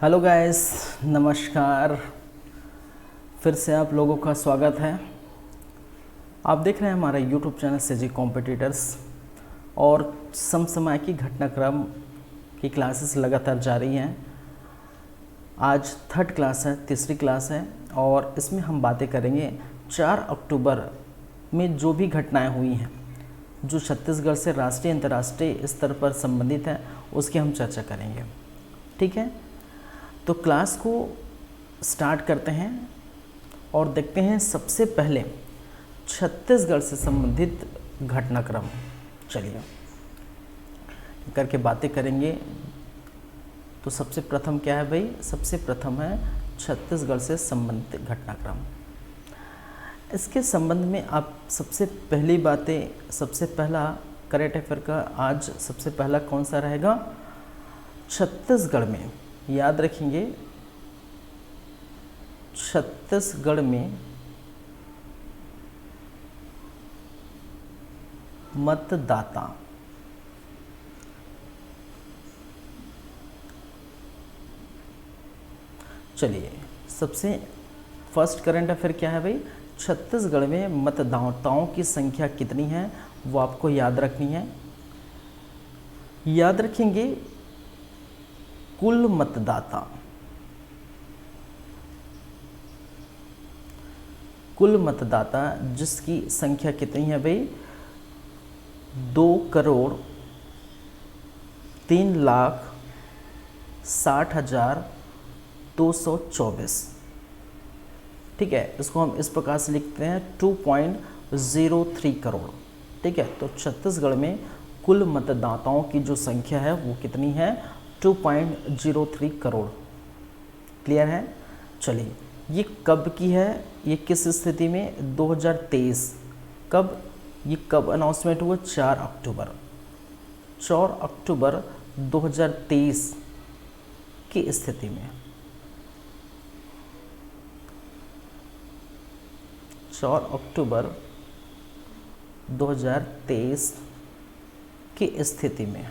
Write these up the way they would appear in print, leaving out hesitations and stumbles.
Hello guys, नमस्कार। फिर से आप लोगों का स्वागत है। आप देख रहे हैं हमारा यूट्यूब चैनल सीजी कॉम्पिटिटर्स और समसामयिकी घटनाक्रम की क्लासेस लगातार जारी हैं। आज थर्ड क्लास है, तीसरी क्लास है और इसमें हम बातें करेंगे 4 अक्टूबर में जो भी घटनाएं हुई हैं जो छत्तीसगढ़ से राष्ट्रीय अंतर्राष्ट्रीय स्तर पर संबंधित है उसकी हम चर्चा करेंगे। ठीक है, तो क्लास को स्टार्ट करते हैं और देखते हैं सबसे पहले छत्तीसगढ़ से संबंधित घटनाक्रम। चलिए करके बातें करेंगे। तो सबसे प्रथम क्या है भाई? सबसे प्रथम है छत्तीसगढ़ से संबंधित घटनाक्रम। इसके संबंध में आप सबसे पहली बातें, सबसे पहला करेंट अफेयर का आज सबसे पहला कौन सा रहेगा? छत्तीसगढ़ में, याद रखेंगे, छत्तीसगढ़ में मतदाता चलिए सबसे फर्स्ट करंट अफेयर क्या है भाई? छत्तीसगढ़ में मतदाताओं की संख्या कितनी है वो आपको याद रखनी है। याद रखेंगे कुल मतदाता, कुल मतदाता जिसकी संख्या कितनी है भाई? 2,03,60,224। ठीक है, इसको हम इस प्रकार से लिखते हैं 2.03 करोड़। ठीक है, तो छत्तीसगढ़ में कुल मतदाताओं की जो संख्या है वो कितनी है? 2.03 करोड़। क्लियर है? चलिए, ये कब की है? ये किस स्थिति में? 2023। कब? ये कब अनाउंसमेंट हुआ? 4 अक्टूबर। 4 अक्टूबर 2023 की स्थिति में। 4 अक्टूबर 2023 की स्थिति में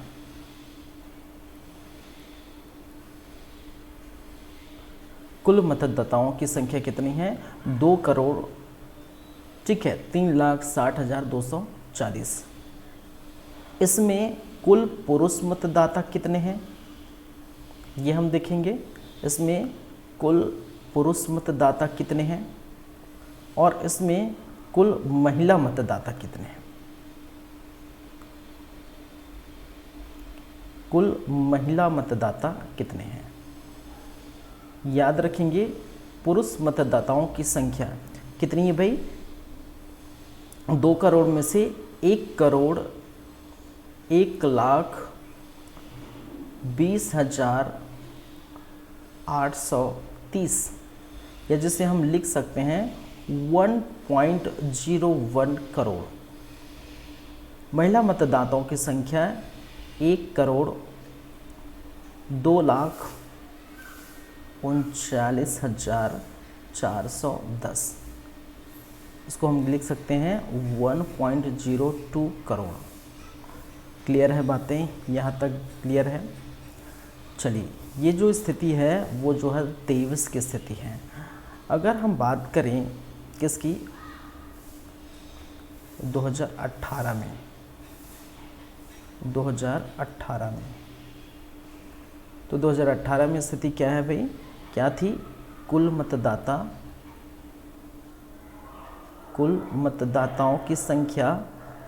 कुल मतदाताओं की संख्या कितनी है? 2 करोड़, ठीक है, 3,60,240। इसमें कुल पुरुष मतदाता कितने हैं ये हम देखेंगे। इसमें कुल पुरुष मतदाता कितने हैं और इसमें कुल महिला मतदाता कितने हैं। कुल महिला मतदाता कितने हैं? याद रखेंगे पुरुष मतदाताओं की संख्या कितनी है भाई? 2 करोड़ में से 1,20,830, या जिसे हम लिख सकते हैं 1.01 करोड़। महिला मतदाताओं की संख्या 1,39,39,410। इसको हम लिख सकते हैं 1.02 करोड़। क्लियर है बातें? यहाँ तक क्लियर है? चलिए, ये जो स्थिति है वो जो है 23 की स्थिति है। अगर हम बात करें किसकी? 2018 में, 2018 में, तो 2018 में स्थिति क्या है भाई? क्या थी? कुल मतदाताओं की संख्या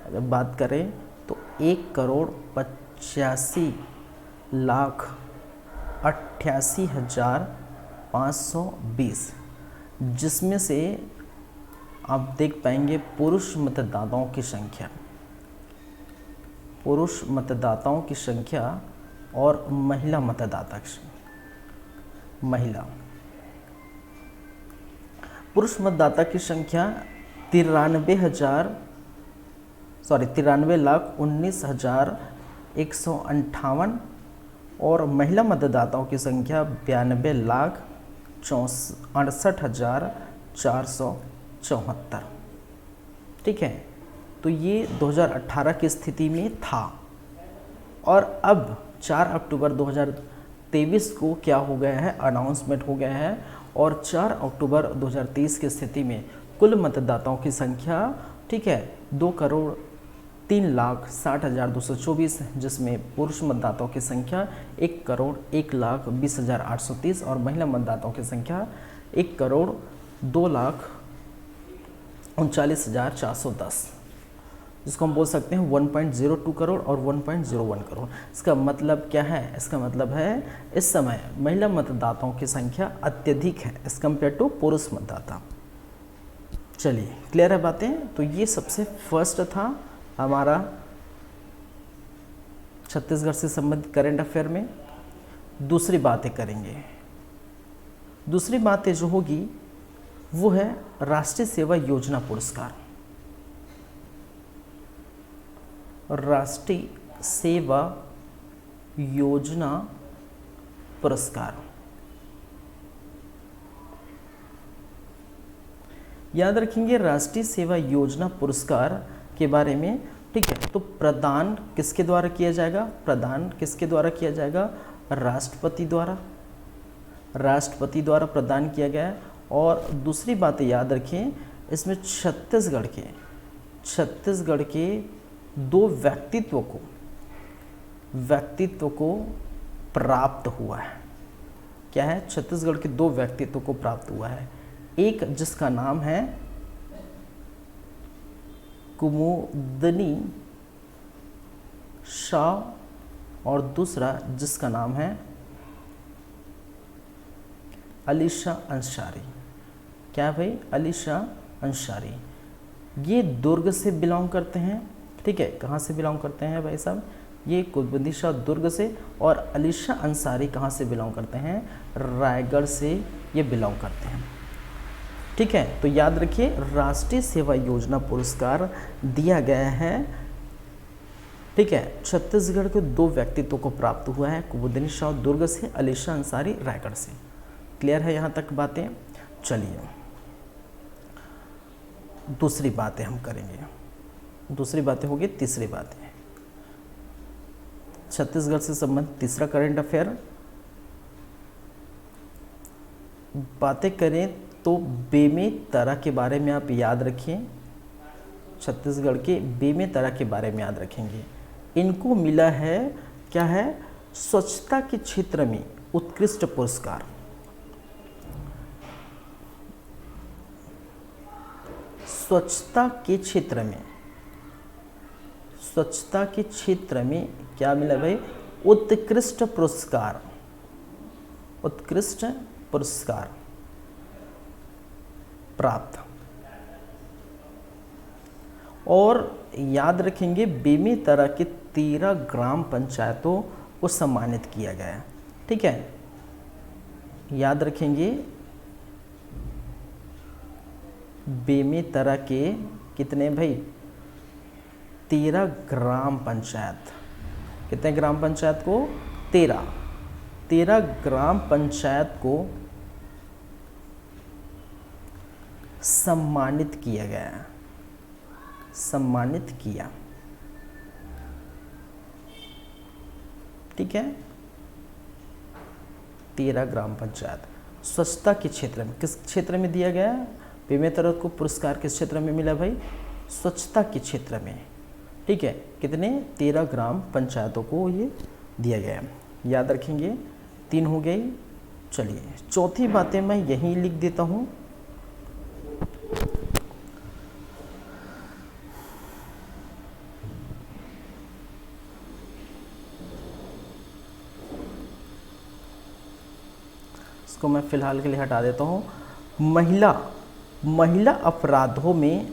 अगर बात करें तो 1,85,88,520, जिसमें से आप देख पाएंगे पुरुष मतदाताओं की संख्या, पुरुष मतदाताओं की संख्या और महिला मतदाता की संख्या। महिला पुरुष मतदाता की संख्या 93,19,158 और महिला मतदाताओं की संख्या 92,68,474। ठीक है, तो ये 2018 की स्थिति में था। और अब 4 अक्टूबर 23 को क्या हो गया है, अनाउंसमेंट हो गया है। और 4 अक्टूबर 2023 की स्थिति में कुल मतदाताओं की संख्या, ठीक है, 2,03,60,224, जिसमें पुरुष मतदाताओं की संख्या 1,01,20,830 और महिला मतदाताओं की संख्या 1,02,39,410, जिसको हम बोल सकते हैं 1.02 करोड़ और 1.01 करोड़। इसका मतलब क्या है? इसका मतलब है इस समय महिला मतदाताओं की संख्या अत्यधिक है एज कम्पेयर टू पुरुष मतदाता। चलिए, क्लियर है बातें? तो ये सबसे फर्स्ट था हमारा छत्तीसगढ़ से संबंधित करंट अफेयर में। दूसरी बातें करेंगे। दूसरी बातें जो होगी वो है राष्ट्रीय सेवा योजना पुरस्कार। राष्ट्रीय सेवा योजना पुरस्कार, याद रखेंगे राष्ट्रीय सेवा योजना पुरस्कार के बारे में, ठीक है। तो प्रदान किसके द्वारा किया जाएगा? प्रदान किसके द्वारा किया जाएगा? राष्ट्रपति द्वारा। राष्ट्रपति द्वारा प्रदान किया गया है। और दूसरी बात याद रखें, इसमें छत्तीसगढ़ के दो व्यक्तित्व को प्राप्त हुआ है। क्या है? छत्तीसगढ़ के दो व्यक्तित्व को प्राप्त हुआ है। एक जिसका नाम है कुमुदनी शाह और दूसरा जिसका नाम है अलीशा अंसारी। क्या भाई? अलीशा अंसारी। ये दुर्ग से बिलोंग करते हैं, ठीक है। कहाँ से बिलोंग करते हैं भाई साहब? ये कुमुदनी शाह दुर्ग से, और अलीशा अंसारी कहाँ से बिलोंग करते हैं? रायगढ़ से ये बिलोंग करते हैं, ठीक है। तो याद रखिए राष्ट्रीय सेवा योजना पुरस्कार दिया गया है, ठीक है। छत्तीसगढ़ के दो व्यक्तित्व को प्राप्त हुआ है, कुमुदनी शाह दुर्ग से, अलीशा अंसारी रायगढ़ से। क्लियर है यहाँ तक बातें? चलिए दूसरी बातें हम करेंगे। दूसरी बातें होगी तीसरी बातें, छत्तीसगढ़ से संबंधित तीसरा करंट अफेयर। बातें करें तो बेमेतरा के बारे में आप याद रखिए। छत्तीसगढ़ के बेमेतरा के बारे में याद रखेंगे। इनको मिला है, क्या है? स्वच्छता के क्षेत्र में उत्कृष्ट पुरस्कार। स्वच्छता के क्षेत्र में क्या मिला भाई? उत्कृष्ट पुरस्कार। उत्कृष्ट पुरस्कार प्राप्त। और याद रखेंगे बेमेतरा के 13 ग्राम पंचायतों को सम्मानित किया गया है, ठीक है। याद रखेंगे बेमेतरा के कितने भाई? 13 ग्राम पंचायत। कितने ग्राम पंचायत को? 13 ग्राम पंचायत को सम्मानित किया गया, सम्मानित किया, ठीक है। 13 ग्राम पंचायत स्वच्छता के क्षेत्र में, किस क्षेत्र में दिया गया? बेमेतरा को पुरस्कार किस क्षेत्र में मिला भाई? स्वच्छता के क्षेत्र में, ठीक है। कितने? 13 ग्राम पंचायतों को ये दिया गया। याद रखेंगे 3 हो गई। चलिए चौथी बातें मैं यहीं लिख देता हूँ। इसको मैं फिलहाल के लिए हटा देता हूँ। महिला अपराधों में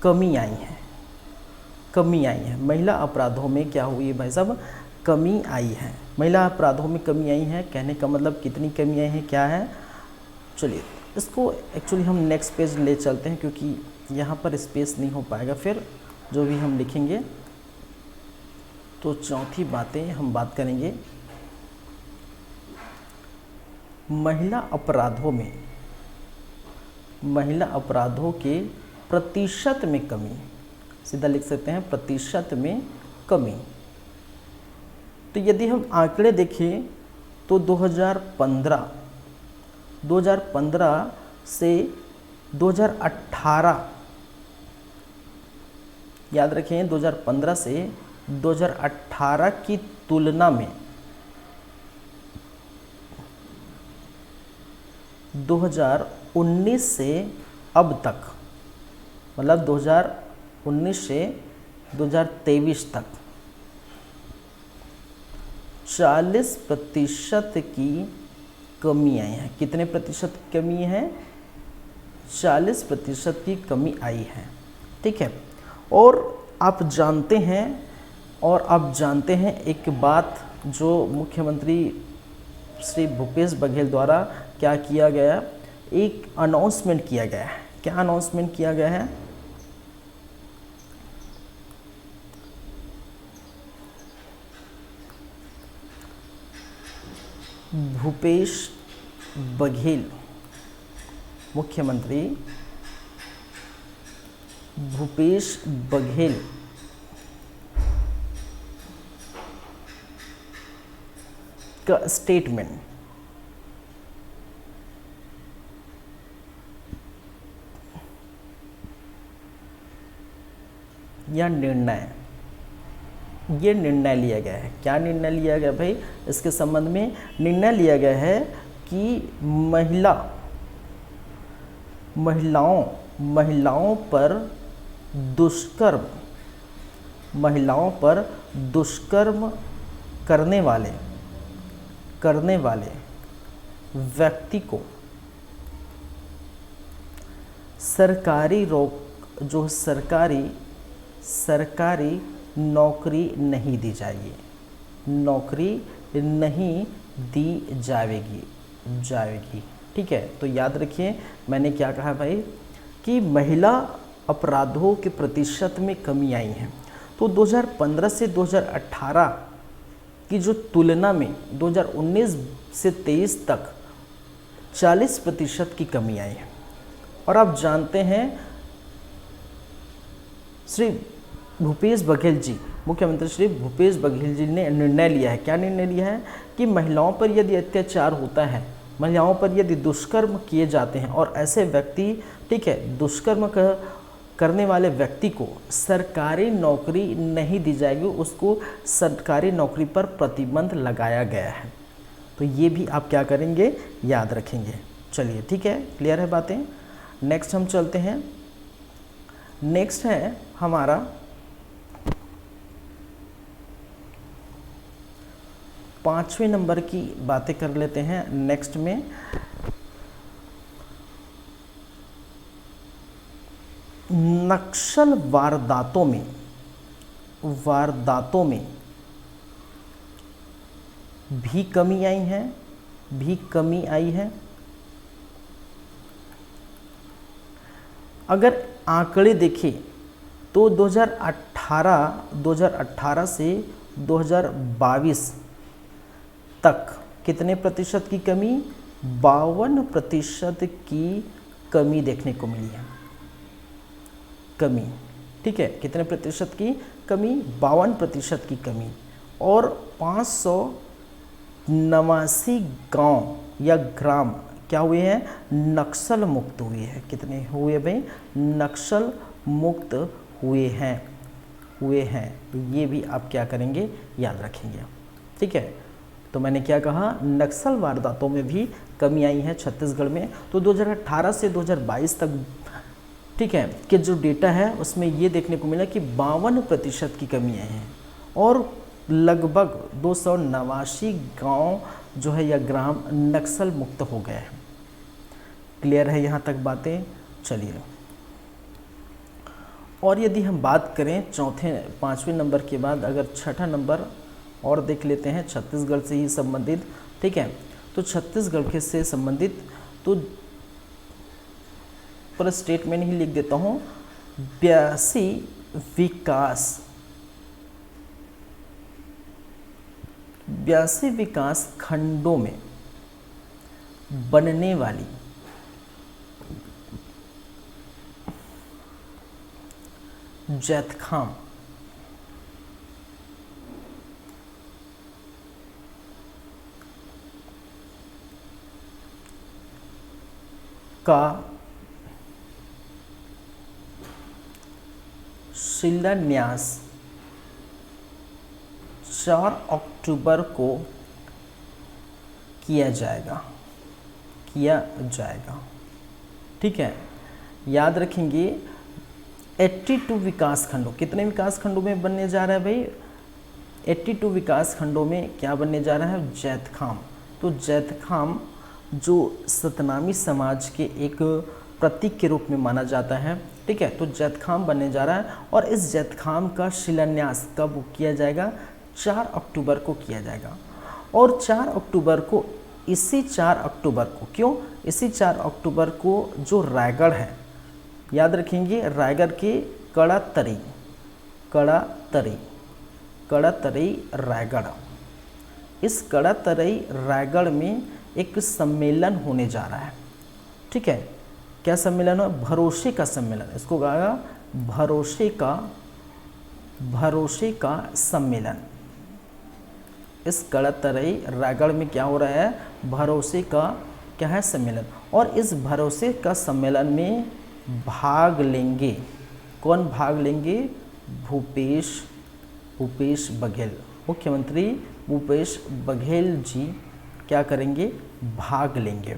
कमी आई है। महिला अपराधों में क्या हुई है भाई साहब? कमी आई है। महिला अपराधों में कमी आई है, कहने का मतलब कितनी कमी आई है, क्या है? चलिए इसको एक्चुअली हम नेक्स्ट पेज ले चलते हैं, क्योंकि यहाँ पर स्पेस नहीं हो पाएगा फिर जो भी हम लिखेंगे। तो चौथी बातें हम बात करेंगे महिला अपराधों के प्रतिशत में कमी। सीधा लिख सकते हैं प्रतिशत में कमी, तो यदि हम आंकड़े देखें तो 2015 से 2018, याद रखें 2015 से 2018 की तुलना में 2019 से अब तक, मतलब 2019 से 2023 तक 40% की कमी आई है। कितने प्रतिशत की कमी है? 40% की कमी आई है। ठीक है। और आप जानते हैं एक बात जो मुख्यमंत्री श्री भूपेश बघेल द्वारा क्या किया गया, एक अनाउंसमेंट किया गया है। क्या अनाउंसमेंट किया गया है? भूपेश बघेल, मुख्यमंत्री भूपेश बघेल का स्टेटमेंट, या निर्णय, ये निर्णय लिया गया है। क्या निर्णय लिया गया भाई? इसके संबंध में निर्णय लिया गया है कि महिलाओं पर दुष्कर्म करने वाले व्यक्ति को सरकारी नौकरी नहीं दी जाएगी, जाएगी। ठीक है। तो याद रखिए मैंने क्या कहा भाई कि महिला अपराधों के प्रतिशत में कमी आई है। तो 2015 से 2018 की जो तुलना में 2019 से 23 तक 40% की कमी आई है। और आप जानते हैं श्री भूपेश बघेल जी, मुख्यमंत्री श्री भूपेश बघेल जी ने निर्णय लिया है। क्या निर्णय लिया है? कि महिलाओं पर यदि अत्याचार होता है, महिलाओं पर यदि दुष्कर्म किए जाते हैं और ऐसे व्यक्ति, ठीक है, दुष्कर्म करने वाले व्यक्ति को सरकारी नौकरी नहीं दी जाएगी, उसको सरकारी नौकरी पर प्रतिबंध लगाया गया है। तो ये भी आप क्या करेंगे? याद रखेंगे। चलिए ठीक है, क्लियर है बातें। नेक्स्ट हम चलते हैं। नेक्स्ट है हमारा पांचवें नंबर की बातें कर लेते हैं। नेक्स्ट में नक्सल वारदातों में भी कमी आई है। अगर आंकड़े देखें तो 2018 से 2022 तक कितने प्रतिशत की कमी? 52% की कमी देखने को मिली है। कमी, ठीक है, कितने प्रतिशत की कमी? 52% की कमी। और 589 गांव या ग्राम क्या हुए हैं? नक्सल मुक्त हुए हैं। कितने हुए भाई? नक्सल मुक्त हुए हैं। ये भी आप क्या करेंगे? याद रखेंगे। ठीक है। तो मैंने क्या कहा? नक्सल वारदातों में भी कमी आई है छत्तीसगढ़ में। तो 2018 से 2022 तक, ठीक है, कि जो डेटा है उसमें ये देखने को मिला कि 52% की कमी आई है और लगभग 289 गांव जो है या ग्राम नक्सल मुक्त हो गए हैं। क्लियर है यहाँ तक बातें? चलिए, और यदि हम बात करें पाँचवें नंबर के बाद अगर छठा नंबर और देख लेते हैं छत्तीसगढ़ से ही संबंधित। ठीक है। तो छत्तीसगढ़ के से संबंधित तो पर स्टेटमेंट ही लिख देता हूँ। 82 विकास खंडों में बनने वाली जैतखाम का शिलान्यास 4 अक्टूबर को किया जाएगा। ठीक है, याद रखेंगे 82 विकास खंडों, कितने विकास खंडों में बनने जा रहा है भाई? 82 विकास खंडों में क्या बनने जा रहा है? जैतखाम। तो जैतखाम जो सतनामी समाज के एक प्रतीक के रूप में माना जाता है, ठीक है, तो जैतखाम बनने जा रहा है और इस जैतखाम का शिलान्यास कब किया जाएगा? 4 अक्टूबर को किया जाएगा। और 4 अक्टूबर को, इसी 4 अक्टूबर को, क्यों? इसी 4 अक्टूबर को जो रायगढ़ है, याद रखेंगे रायगढ़ के कड़ातरी रायगढ़, इस कड़ातरी रायगढ़ में एक सम्मेलन होने जा रहा है। ठीक है, क्या सम्मेलन है? भरोसे का सम्मेलन, इसको कहा भरोसे का सम्मेलन। इस कड़ातरी रायगढ़ में क्या हो रहा है? भरोसे का क्या है? सम्मेलन। और इस भरोसे का सम्मेलन में भाग लेंगे, कौन भाग लेंगे? भूपेश बघेल, मुख्यमंत्री भूपेश बघेल जी क्या करेंगे? भाग लेंगे।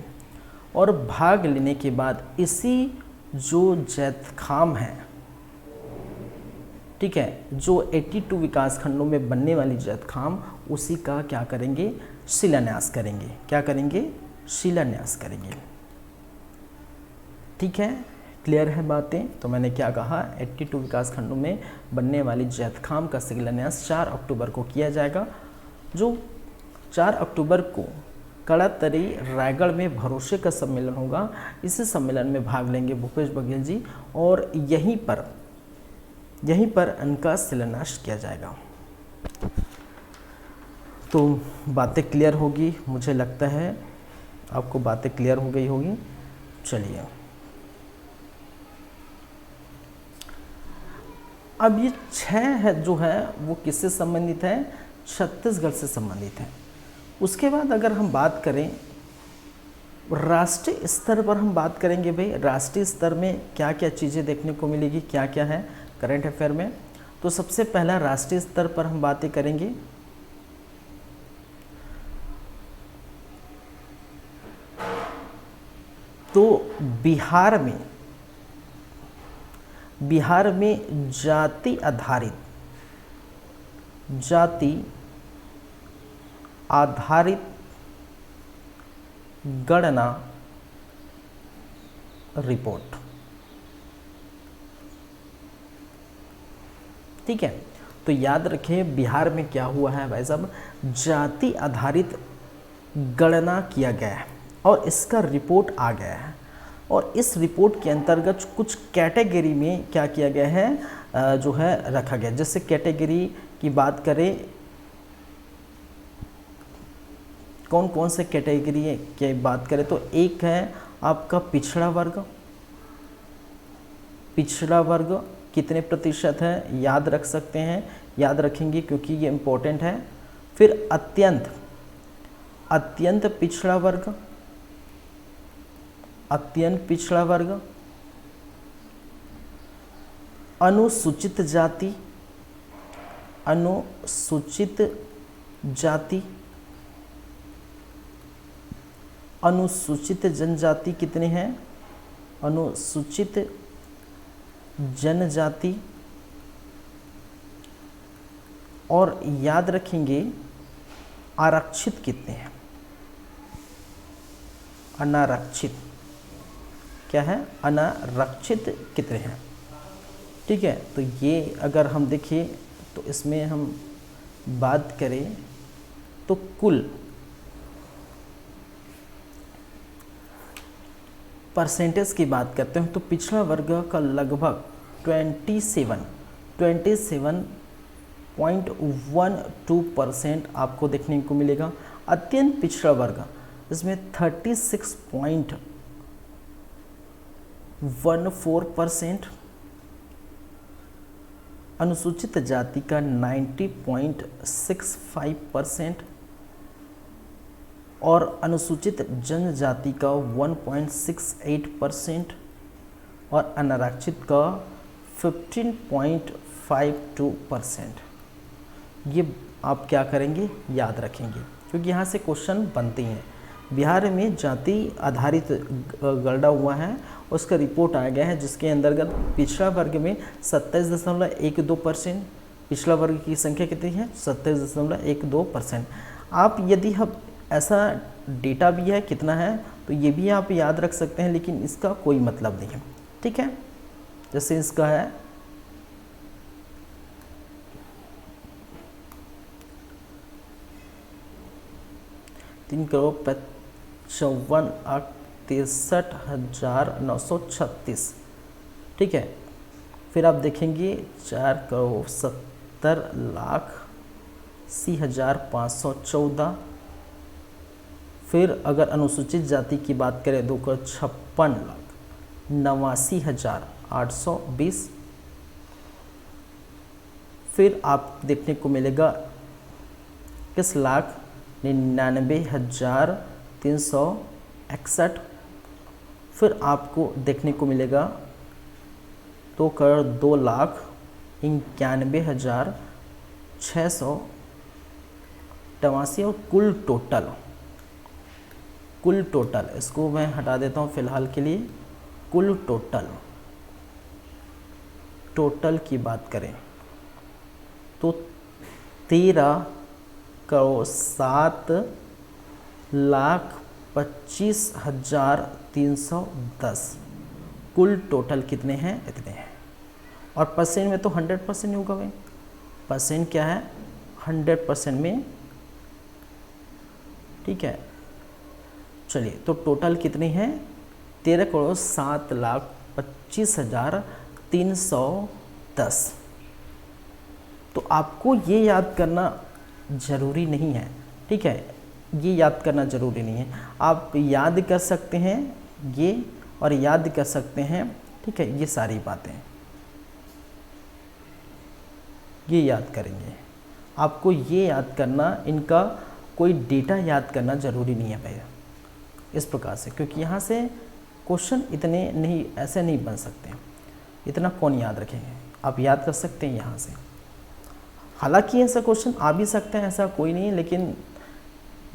और भाग लेने के बाद इसी जो जैतखाम है, ठीक है, जो 82 विकास खंडों में बनने वाली जैतखाम, उसी का क्या करेंगे? शिलान्यास करेंगे। क्या करेंगे? शिलान्यास करेंगे। ठीक है, क्लियर है बातें? तो मैंने क्या कहा? 82 विकास खंडों में बनने वाली जैतखाम का शिलान्यास 4 अक्टूबर को किया जाएगा। जो 4 अक्टूबर को कड़ातरी रायगढ़ में भरोसे का सम्मेलन होगा, इसी सम्मेलन में भाग लेंगे भूपेश बघेल जी और यहीं पर उनका शिलान्यास किया जाएगा। तो बातें क्लियर होगी, मुझे लगता है आपको बातें क्लियर हो गई होगी। चलिए, अब ये 6 है जो है वो किससे संबंधित है? छत्तीसगढ़ से संबंधित है। उसके बाद अगर हम बात करें राष्ट्रीय स्तर पर, हम बात करेंगे भाई राष्ट्रीय स्तर में क्या क्या चीज़ें देखने को मिलेगी, क्या क्या है करंट अफेयर में। तो सबसे पहला राष्ट्रीय स्तर पर हम बातें करेंगे तो बिहार में जाति आधारित गणना रिपोर्ट। ठीक है, तो याद रखें बिहार में क्या हुआ है भाई साहब? जाति आधारित गणना किया गया है और इसका रिपोर्ट आ गया है। और इस रिपोर्ट के अंतर्गत कुछ कैटेगरी में क्या किया गया है, जो है रखा गया। जैसे कैटेगरी की बात करें, कौन कौन से कैटेगरी की बात करें तो एक है आपका पिछड़ा वर्ग कितने प्रतिशत है, याद रख सकते हैं, याद रखेंगे क्योंकि ये इम्पोर्टेंट है। फिर अत्यंत पिछड़ा वर्ग, अनुसूचित जनजाति कितने हैं? अनुसूचित जनजाति। और याद रखेंगे आरक्षित कितने हैं? अनारक्षित, क्या है? अनारक्षित कितने हैं? ठीक है, तो ये अगर हम देखें तो इसमें हम बात करें तो कुल परसेंटेज की बात करते हैं तो पिछड़ा वर्ग का लगभग 27.12% आपको देखने को मिलेगा। अत्यंत पिछड़ा वर्ग इसमें 36.14%, अनुसूचित जाति का 90.65%, और अनुसूचित जनजाति का 1.68% और अनारक्षित का 15.52%। ये आप क्या करेंगे, याद रखेंगे, क्योंकि यहाँ से क्वेश्चन बनते हैं। बिहार में जाति आधारित गणना हुआ है, उसका रिपोर्ट आ गया है, जिसके अंतर्गत पिछड़ा वर्ग में 27.12%, पिछड़ा वर्ग की संख्या कितनी है 27.12%। आप यदि हम ऐसा डेटा भी है कितना है तो ये भी आप याद रख सकते हैं, लेकिन इसका कोई मतलब नहीं है, ठीक है। जैसे इसका है 3,54,63,936, ठीक है। फिर आप देखेंगे 4,70,80,514। फिर अगर अनुसूचित जाति की बात करें 2,56,89,820। फिर आप देखने को मिलेगा 21,99,361। फिर आपको देखने को मिलेगा 2,92,91,688। और कुल टोटल इसको मैं हटा देता हूँ फिलहाल के लिए। कुल टोटल की बात करें तो 13,07,25,310। कुल टोटल कितने हैं, इतने हैं। और परसेंट में तो 100% होगा भाई, परसेंट क्या है 100% में, ठीक है। चलिए, तो टोटल कितनी है 13,07,25,310। तो आपको ये याद करना ज़रूरी नहीं है, ठीक है, ये याद करना ज़रूरी नहीं है। आप याद कर सकते हैं ये और याद कर सकते हैं, ठीक है, ये सारी बातें ये याद करेंगे। आपको ये याद करना, इनका कोई डेटा याद करना ज़रूरी नहीं है भैया, इस प्रकार से, क्योंकि यहाँ से क्वेश्चन इतने नहीं, ऐसे नहीं बन सकते। इतना कौन याद रखेंगे, आप याद कर सकते हैं यहाँ से। हालांकि ऐसा क्वेश्चन आ भी सकते हैं, ऐसा कोई नहीं है, लेकिन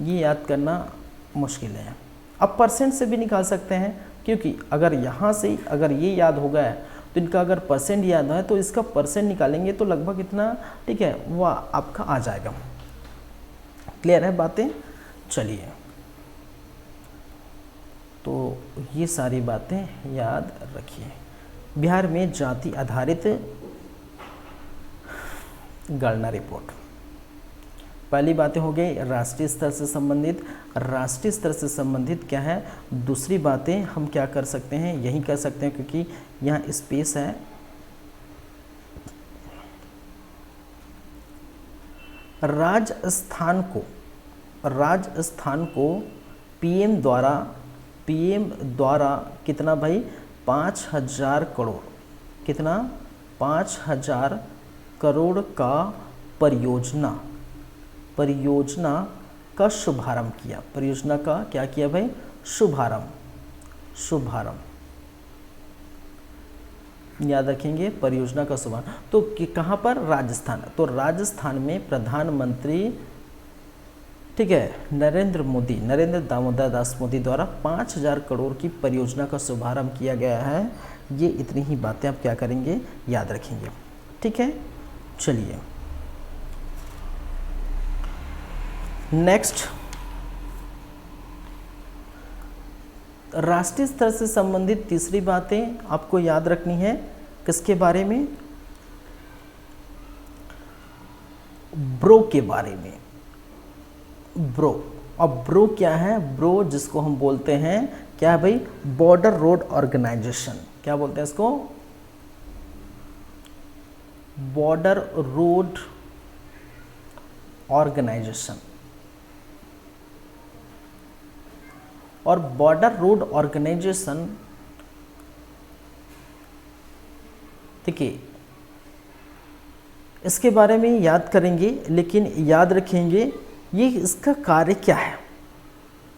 ये याद करना मुश्किल है। अब परसेंट से भी निकाल सकते हैं, क्योंकि अगर यहाँ से अगर ये याद हो गया तो इनका अगर परसेंट याद है तो इसका परसेंट निकालेंगे तो लगभग इतना, ठीक है, वो आपका आ जाएगा। क्लियर है बातें? चलिए, तो ये सारी बातें याद रखिए। बिहार में जाति आधारित गणना रिपोर्ट। पहली बातें हो गई राष्ट्रीय स्तर से संबंधित। राष्ट्रीय स्तर से संबंधित क्या है, दूसरी बातें हम क्या कर सकते हैं, यही कर सकते हैं, क्योंकि यहाँ स्पेस है। राजस्थान को पीएम द्वारा कितना भाई 5,000 करोड़, कितना 5,000 करोड़ का परियोजना का शुभारंभ किया। परियोजना का क्या किया भाई, शुभारंभ याद रखेंगे, परियोजना का शुभारंभ। तो कहाँ पर, राजस्थान। तो राजस्थान में प्रधानमंत्री, ठीक है, नरेंद्र दामोदर दास मोदी द्वारा 5,000 करोड़ की परियोजना का शुभारंभ किया गया है। ये इतनी ही बातें आप क्या करेंगे, याद रखेंगे, ठीक है। चलिए नेक्स्ट, राष्ट्रीय स्तर से संबंधित तीसरी बातें आपको याद रखनी है। किसके बारे में, ब्रो के बारे में। ब्रो, अब ब्रो क्या है, ब्रो जिसको हम बोलते हैं क्या है भाई, बॉर्डर रोड ऑर्गेनाइजेशन। क्या बोलते हैं इसको, बॉर्डर रोड ऑर्गेनाइजेशन। और बॉर्डर रोड ऑर्गेनाइजेशन, ठीक है, इसके बारे में याद करेंगे, लेकिन याद रखेंगे ये इसका कार्य क्या है।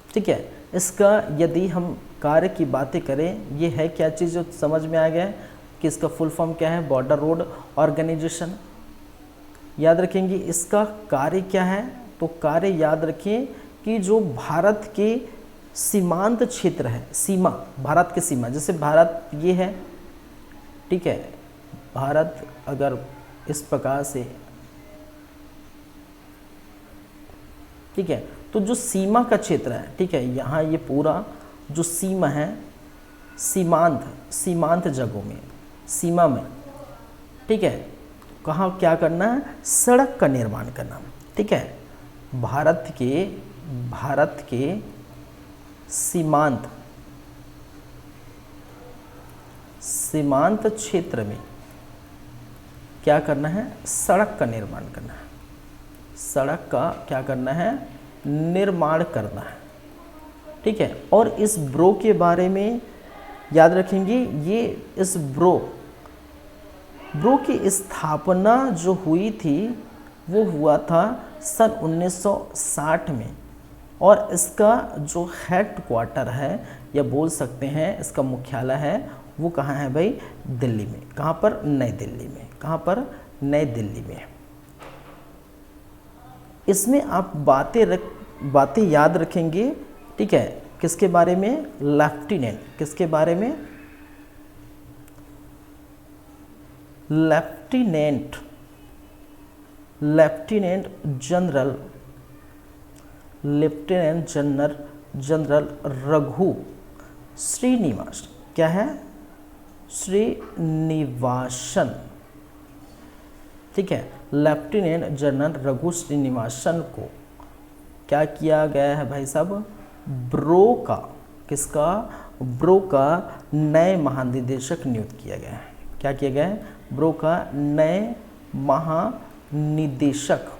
ठीक है। इसका यदि हम कार्य की बातें करें, ये है क्या चीज़ जो समझ में आ गया है कि इसका फुल फॉर्म क्या है, बॉर्डर रोड ऑर्गेनाइजेशन। याद रखेंगे इसका कार्य क्या है, तो कार्य याद रखिए कि जो भारत के सीमांत क्षेत्र है, सीमा, भारत की सीमा, जैसे भारत ये है, ठीक है, भारत अगर इस प्रकार से, ठीक है, तो जो सीमा का क्षेत्र है, ठीक है, यहाँ ये पूरा जो सीमा है, सीमांत जगहों में, सीमा में, ठीक है, कहाँ क्या करना है, सड़क का निर्माण करना, ठीक है। भारत के सीमांत क्षेत्र में क्या करना है, सड़क का निर्माण करना है, सड़क का क्या करना है, निर्माण करना है, ठीक है। और इस ब्रो के बारे में याद रखेंगे, ये इस ब्रो की स्थापना जो हुई थी वो हुआ था सन 1960 में, और इसका जो हेड क्वार्टर है या बोल सकते हैं इसका मुख्यालय है, वो कहाँ है भाई, दिल्ली में। कहाँ पर, नई दिल्ली में। कहाँ पर, नई दिल्ली में। इसमें आप बातें याद रखेंगे, ठीक है, किसके बारे में, लेफ्टिनेंट, किसके बारे में, लेफ्टिनेंट जनरल रघु श्रीनिवास, क्या है, श्रीनिवासन, ठीक है। लेफ्टिनेंट जनरल रघु श्रीनिवासन को क्या किया गया है भाई साहब, ब्रो का, किसका, ब्रो का नए महानिदेशक नियुक्त किया गया है। क्या किया गया है, ब्रो का नए महानिदेशक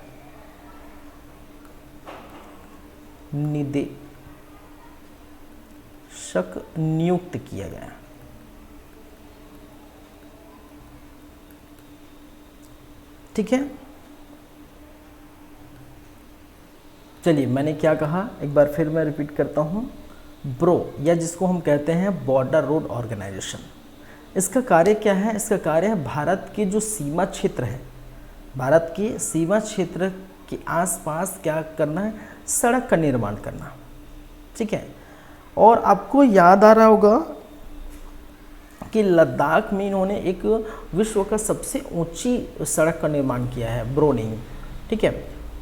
नियुक्त किया गया है, ठीक है। चलिए, मैंने क्या कहा, एक बार फिर मैं रिपीट करता हूँ। ब्रो, या जिसको हम कहते हैं बॉर्डर रोड ऑर्गेनाइजेशन, इसका कार्य क्या है, इसका कार्य है भारत की जो सीमा क्षेत्र है, भारत की सीमा क्षेत्र के आसपास क्या करना है, सड़क का निर्माण करना, ठीक है। और आपको याद आ रहा होगा कि लद्दाख में इन्होंने एक विश्व का सबसे ऊंची सड़क का निर्माण किया है, ब्रो ने, ठीक है।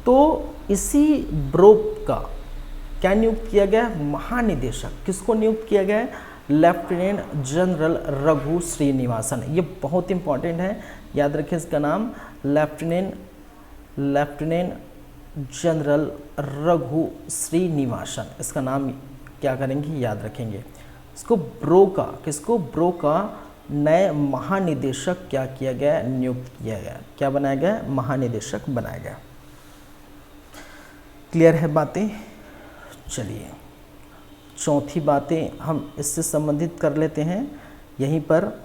तो इसी ब्रो का क्या नियुक्त किया गया, महानिदेशक, किसको नियुक्त किया गया है, लेफ्टिनेंट जनरल रघु श्रीनिवासन। ये बहुत इंपॉर्टेंट है, याद रखें इसका नाम, लेफ्टिनेंट जनरल रघु श्रीनिवासन, इसका नाम क्या करेंगे, याद रखेंगे। इसको ब्रो का, किसको, ब्रो का नए महानिदेशक क्या किया गया, नियुक्त किया गया, क्या बनाया गया, महानिदेशक बनाया गया। क्लियर है बातें। चलिए, चौथी बातें हम इससे संबंधित कर लेते हैं। यहीं पर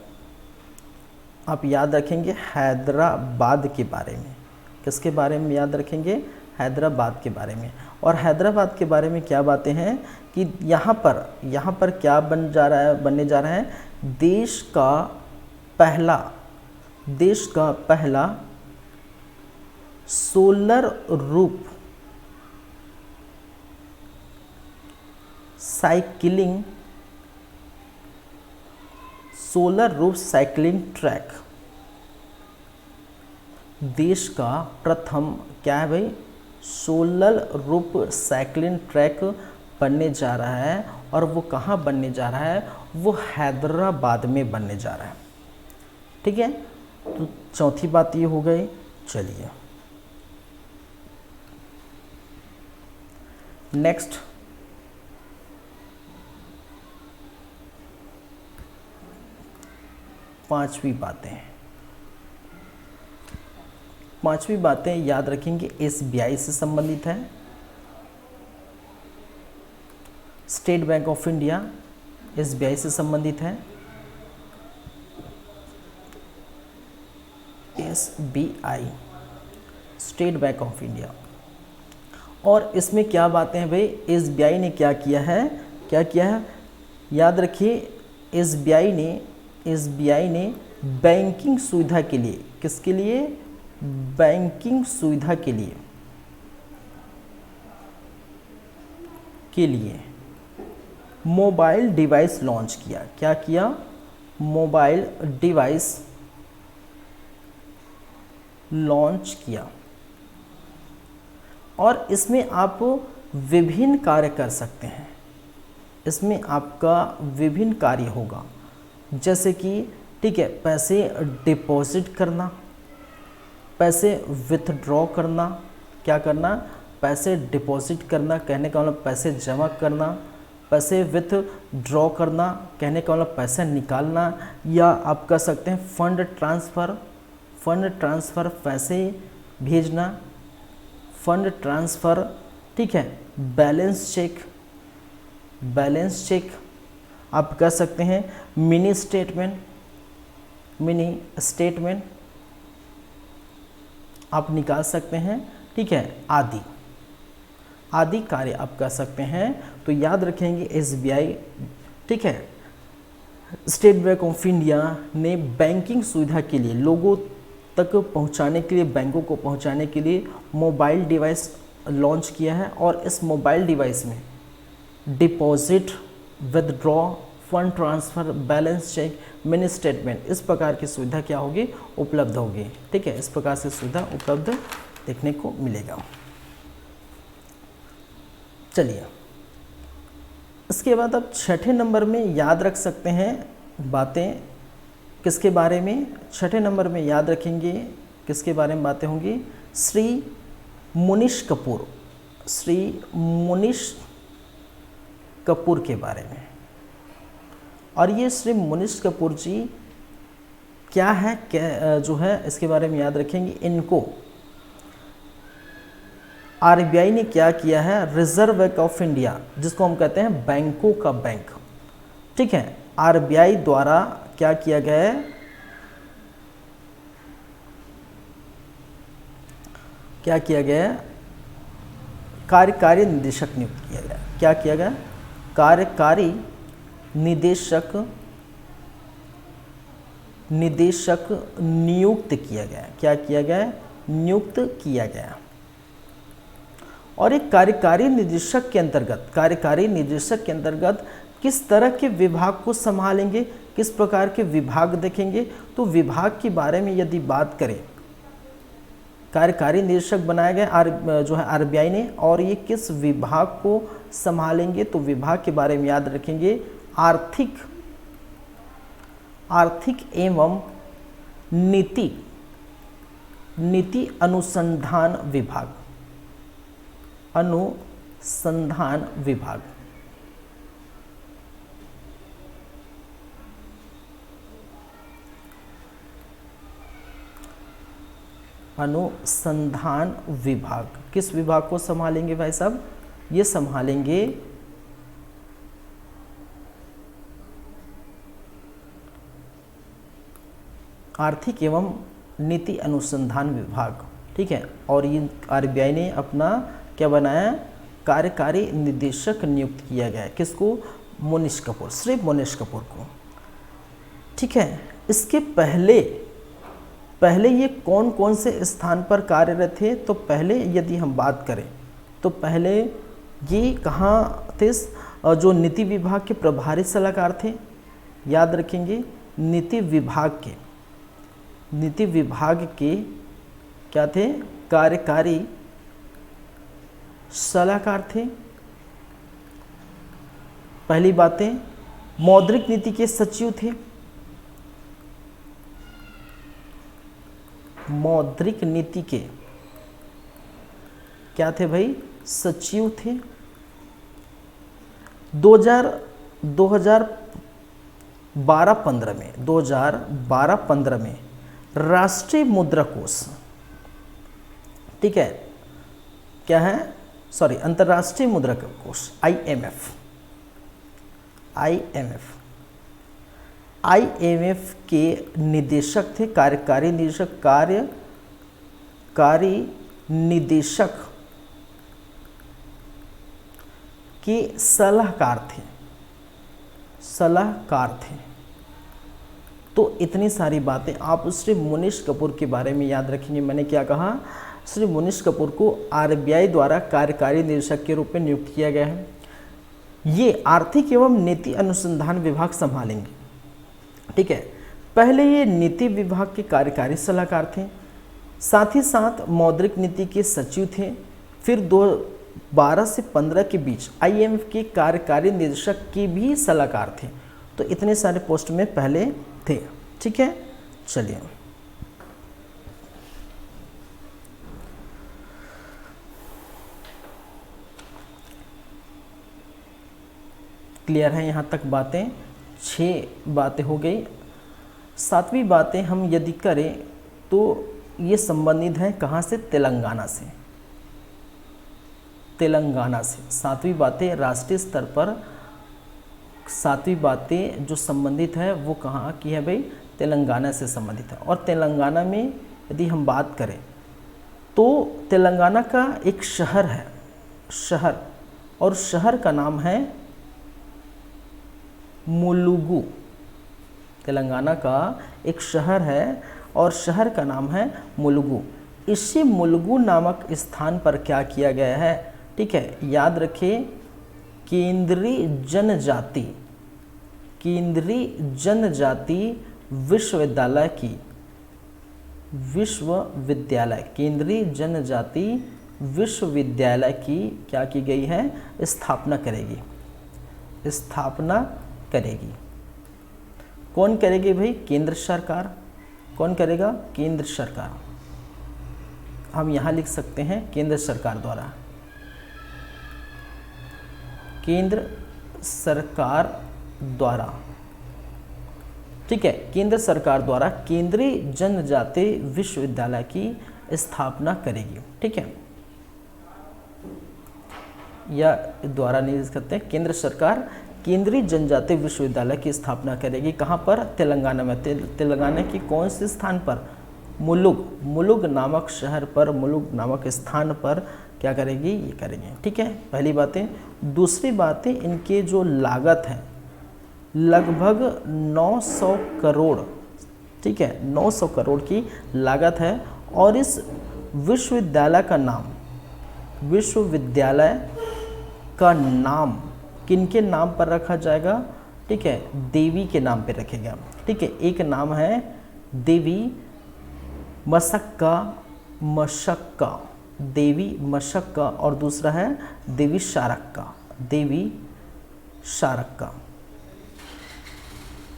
आप याद रखेंगे हैदराबाद के बारे में, किसके बारे में याद रखेंगे, हैदराबाद के बारे में। और हैदराबाद के बारे में क्या बातें हैं कि यहाँ पर क्या बनने जा रहा है, देश का पहला सोलर रूफ साइकिलिंग ट्रैक, देश का प्रथम क्या है भाई, सोलर रूफ साइकिलिंग ट्रैक बनने जा रहा है। और वो कहाँ बनने जा रहा है, वो हैदराबाद में बनने जा रहा है, ठीक है। तो चौथी बात ये हो गई। चलिए नेक्स्ट, पांचवी बातें याद रखेंगे, एसबीआई से संबंधित है, state bank of India SBI से संबंधित है, SBI state bank of India. और इसमें क्या बातें हैं भाई, एसबीआई ने क्या किया है, याद रखिए एसबीआई ने बैंकिंग सुविधा के लिए, किसके लिए, बैंकिंग सुविधा के लिए मोबाइल डिवाइस लॉन्च किया। क्या किया, मोबाइल डिवाइस लॉन्च किया। और इसमें आप विभिन्न कार्य कर सकते हैं, इसमें आपका विभिन्न कार्य होगा, जैसे कि ठीक है, पैसे डिपॉजिट करना, पैसे विथड्रॉ करना, क्या करना, पैसे डिपॉजिट करना, कहने का मतलब पैसे जमा करना, पैसे विथड्रॉ करना, कहने का मतलब पैसे निकालना, या आप कर सकते हैं फंड ट्रांसफ़र पैसे भेजना, फंड ट्रांसफ़र, ठीक है, बैलेंस चेक आप कर सकते हैं, मिनी स्टेटमेंट आप निकाल सकते हैं, ठीक है, आदि कार्य आप कर सकते हैं। तो याद रखेंगे एसबीआई, ठीक है, स्टेट बैंक ऑफ इंडिया ने बैंकिंग सुविधा के लिए, लोगों तक पहुंचाने के लिए, बैंकों को पहुंचाने के लिए मोबाइल डिवाइस लॉन्च किया है। और इस मोबाइल डिवाइस में deposit, withdraw, fund transfer, balance check, mini statement, इस प्रकार की सुविधा क्या होगी, उपलब्ध होगी। ठीक है, इस प्रकार से सुविधा उपलब्ध देखने को मिलेगा। चलिए, इसके बाद आप छठे नंबर में याद रख सकते हैं बातें किसके बारे में, छठे नंबर में याद रखेंगे किसके बारे में बातें होंगी, श्री मुनीश कपूर के बारे में। और ये श्री मुनीश कपूर जी क्या है, जो है इसके बारे में याद रखेंगे। इनको आरबीआई ने क्या किया है, रिजर्व बैंक ऑफ इंडिया, जिसको हम कहते हैं बैंकों का बैंक, ठीक है, आरबीआई द्वारा क्या किया गया है, कार्यकारी निदेशक नियुक्त किया गया। क्या किया गया, कार्यकारी निदेशक नियुक्त किया गया। क्या किया गया, नियुक्त किया गया। और एक कार्यकारी निदेशक के अंतर्गत किस तरह के विभाग को संभालेंगे, किस प्रकार के विभाग देखेंगे। तो विभाग के बारे में यदि बात करें, कार्यकारी निदेशक बनाया गया जो है आरबीआई ने, और ये किस विभाग को संभालेंगे, तो विभाग के बारे में याद रखेंगे आर्थिक एवं नीति अनुसंधान विभाग। अनुसंधान विभाग किस विभाग को संभालेंगे भाई साहब, ये संभालेंगे आर्थिक एवं नीति अनुसंधान विभाग, ठीक है। और ये आरबीआई ने अपना क्या बनाया, कार्यकारी निदेशक नियुक्त किया गया। किसको, मुनीश कपूर, सिर्फ मुनीश कपूर को, ठीक है। इसके पहले ये कौन कौन से स्थान पर कार्यरत थे, तो पहले यदि हम बात करें तो पहले ये कहाँ थे, जो नीति विभाग के प्रभारी सलाहकार थे, याद रखेंगे, नीति विभाग के क्या थे, कार्यकारी सलाहकार थे। पहली बातें, मौद्रिक नीति के सचिव थे, मौद्रिक नीति के क्या थे भाई, सचिव थे। 2012-15 में राष्ट्रीय मुद्रा कोष, ठीक है, क्या है, सॉरी, अंतर्राष्ट्रीय मुद्रा कोष, आईएमएफ के निदेशक थे, कार्यकारी के सलाहकार थे, सलाहकार थे। तो इतनी सारी बातें आप श्री मुनीश कपूर के बारे में याद रखेंगे। मैंने क्या कहा, श्री मुनीश कपूर को आरबीआई द्वारा कार्यकारी निदेशक के रूप में नियुक्त किया गया है। ये आर्थिक एवं नीति अनुसंधान विभाग संभालेंगे, ठीक है। पहले ये नीति विभाग के कार्यकारी सलाहकार थे, साथ ही साथ मौद्रिक नीति के सचिव थे। फिर 2012 से 15 के बीच आईएमएफ के कार्यकारी निदेशक के भी सलाहकार थे। तो इतने सारे पोस्ट में पहले थे, ठीक है। चलिए क्लियर है यहाँ तक बातें? 6 बातें हो गई। 7वीं बातें हम यदि करें तो ये संबंधित है कहाँ से, तेलंगाना से, तेलंगाना से। 7वीं बातें राष्ट्रीय स्तर पर, 7वीं बातें जो संबंधित है वो कहाँ की है भाई, तेलंगाना से संबंधित है। और तेलंगाना में यदि हम बात करें तो तेलंगाना का एक शहर है, शहर, और शहर का नाम है मुलुगु। तेलंगाना का एक शहर है और शहर का नाम है मुलुगु। इसी मुलुगु नामक स्थान पर क्या किया गया है, ठीक है, याद रखिए, केंद्रीय जनजाति, केंद्रीय जनजाति विश्वविद्यालय की, विश्वविद्यालय, केंद्रीय जनजाति विश्वविद्यालय की क्या की गई है, स्थापना करेगी, स्थापना करेगी। कौन करेगी भाई, केंद्र सरकार। कौन करेगा, केंद्र सरकार। हम यहाँ लिख सकते हैं केंद्र सरकार द्वारा, केंद्र सरकार द्वारा, ठीक है, केंद्र सरकार द्वारा केंद्रीय जनजाति विश्वविद्यालय की स्थापना करेगी, ठीक है। या द्वारा नहीं लिख सकते, केंद्र सरकार केंद्रीय जनजाति विश्वविद्यालय की स्थापना करेगी। कहाँ पर, तेलंगाना में। तेलंगाना की कौन से स्थान पर, मुलुग, मुलुग नामक शहर पर, मुलुग नामक स्थान पर क्या करेगी, ये करेंगे, ठीक है। पहली बातें। दूसरी बातें, इनके जो लागत है लगभग 900 करोड़, ठीक है, 900 करोड़ की लागत है। और इस विश्वविद्यालय का नाम, विश्वविद्यालय का नाम किनके नाम पर रखा जाएगा, ठीक है, देवी के नाम पे रखेगा, ठीक है। एक नाम है देवी मशक्का, मशक्का, देवी मशक्का, और दूसरा है देवी शारक्का, देवी शारक्का।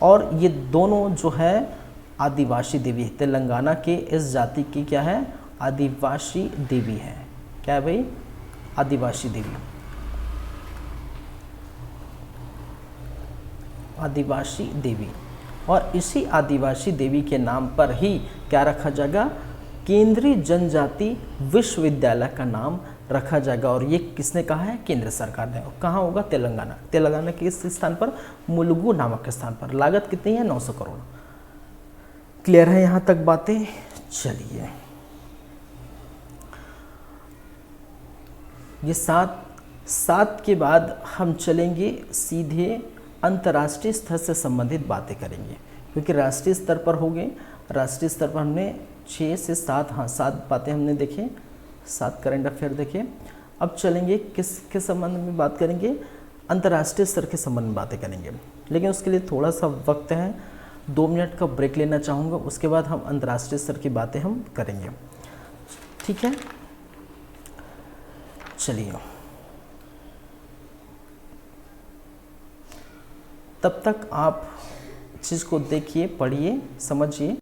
और ये दोनों जो है आदिवासी देवी है। तेलंगाना के इस जाति की क्या है, आदिवासी देवी है। क्या है भाई, आदिवासी देवी, आदिवासी देवी। और इसी आदिवासी देवी के नाम पर ही क्या रखा जाएगा, केंद्रीय जनजाति विश्वविद्यालय का नाम रखा जाएगा। और ये किसने कहा है, केंद्र सरकार ने। कहाँ होगा, तेलंगाना। तेलंगाना के इस स्थान पर, मुलुगु नामक स्थान पर। लागत कितनी है, 900 करोड़। क्लियर है यहाँ तक बातें? चलिए, ये 7 के बाद हम चलेंगे सीधे अंतर्राष्ट्रीय स्तर से संबंधित बातें करेंगे, क्योंकि राष्ट्रीय स्तर पर हो गए। राष्ट्रीय स्तर पर हमने 6 से 7, हाँ 7 बातें हमने देखे, 7 करंट अफेयर देखे। अब चलेंगे किसके संबंध में बात करेंगे, अंतर्राष्ट्रीय स्तर के संबंध में बातें करेंगे। लेकिन उसके लिए थोड़ा सा वक्त है, 2 मिनट का ब्रेक लेना चाहूँगा, उसके बाद हम अंतर्राष्ट्रीय स्तर की बातें हम करेंगे, ठीक है। चलिए, तब तक आप चीज़ को देखिए, पढ़िए, समझिए।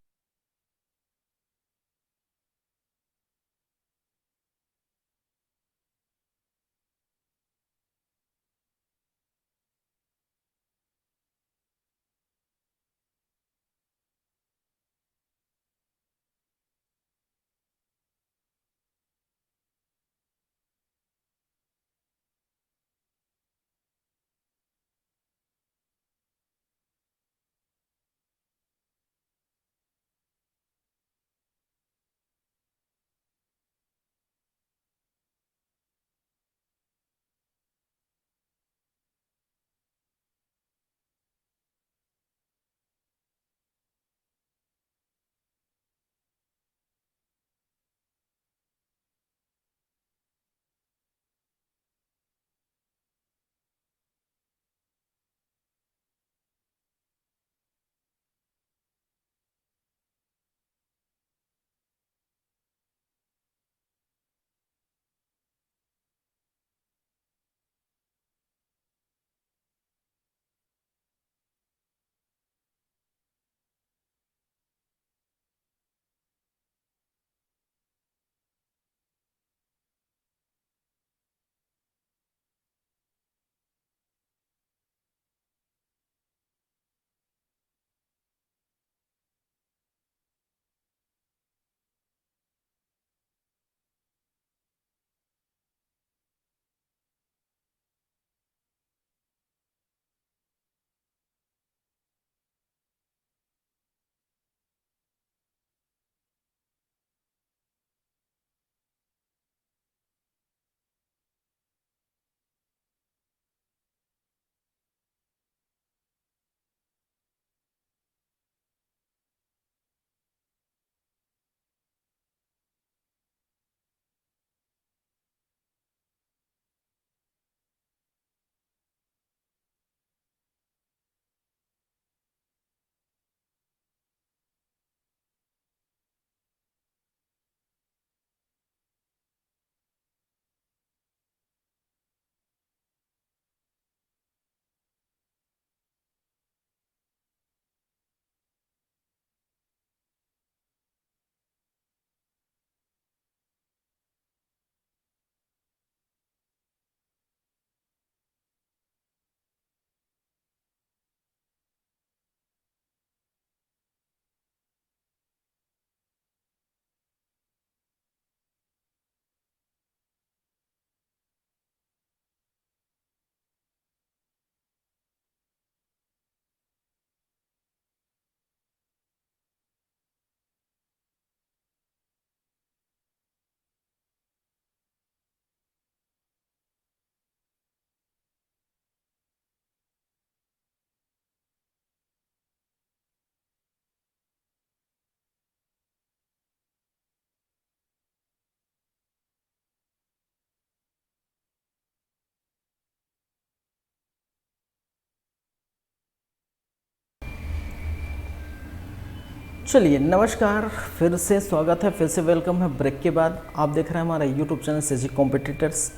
चलिए नमस्कार, फिर से स्वागत है, फिर से वेलकम है ब्रेक के बाद। आप देख रहे हैं हमारा यूट्यूब चैनल सेजी कॉम्पिटिटर्स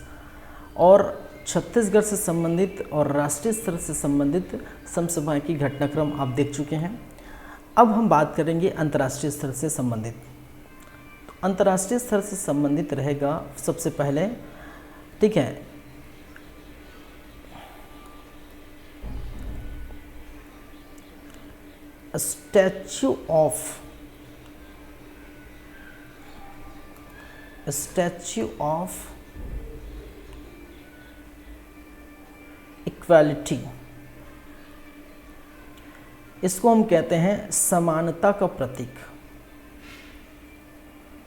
और छत्तीसगढ़ से संबंधित और राष्ट्रीय स्तर से संबंधित समसभाएं की घटनाक्रम आप देख चुके हैं। अब हम बात करेंगे अंतर्राष्ट्रीय स्तर से संबंधित। तो अंतर्राष्ट्रीय स्तर से संबंधित रहेगा सबसे पहले, ठीक है, स्टैच्यू ऑफ इक्वालिटी, इसको हम कहते हैं समानता का प्रतीक।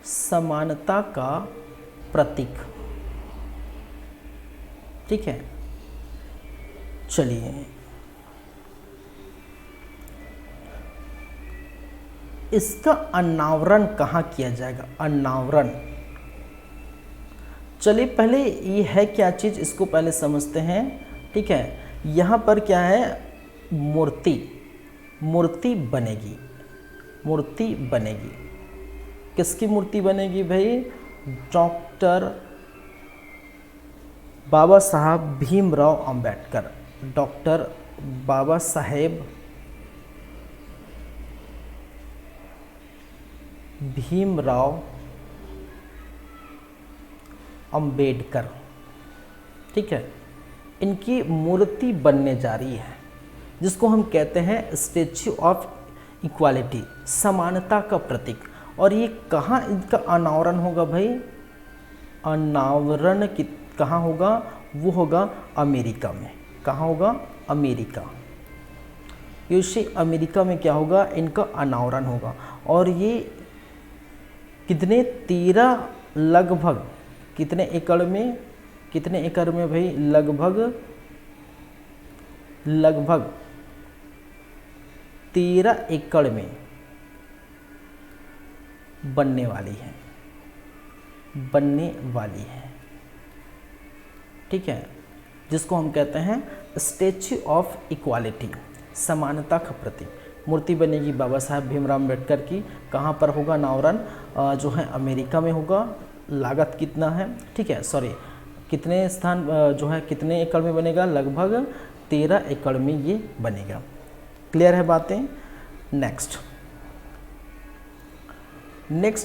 समानता का प्रतीक, ठीक है। चलिए इसका अनावरण कहाँ किया जाएगा? अनावरण, चलिए पहले ये है क्या चीज़, इसको पहले समझते हैं, ठीक है। यहाँ पर क्या है? मूर्ति बनेगी। मूर्ति बनेगी, किसकी मूर्ति बनेगी भाई? डॉक्टर बाबा साहब भीमराव अंबेडकर। डॉक्टर बाबा साहेब भीमराव अंबेडकर, ठीक है, इनकी मूर्ति बनने जा रही है, जिसको हम कहते हैं स्टैच्यू ऑफ इक्वालिटी, समानता का प्रतीक। और ये कहाँ इनका अनावरण होगा भाई? अनावरण कहाँ होगा? वो होगा अमेरिका में। कहाँ होगा? अमेरिका। यूएसए अमेरिका में क्या होगा? इनका अनावरण होगा। और ये कितने? 13 लगभग कितने एकड़ में? कितने एकड़ में भाई? लगभग 13 एकड़ में बनने वाली है। ठीक है, जिसको हम कहते हैं स्टैच्यू ऑफ इक्वालिटी, समानता का प्रतीक। मूर्ति बनेगी बाबा साहब भीमराव अम्बेडकर की। कहाँ पर होगा अनावरण? जो है अमेरिका में होगा। लागत कितना है? ठीक है, सॉरी, कितने स्थान जो है कितने एकड़ में बनेगा? लगभग 13 एकड़ में ये बनेगा। क्लियर है बातें? नेक्स्ट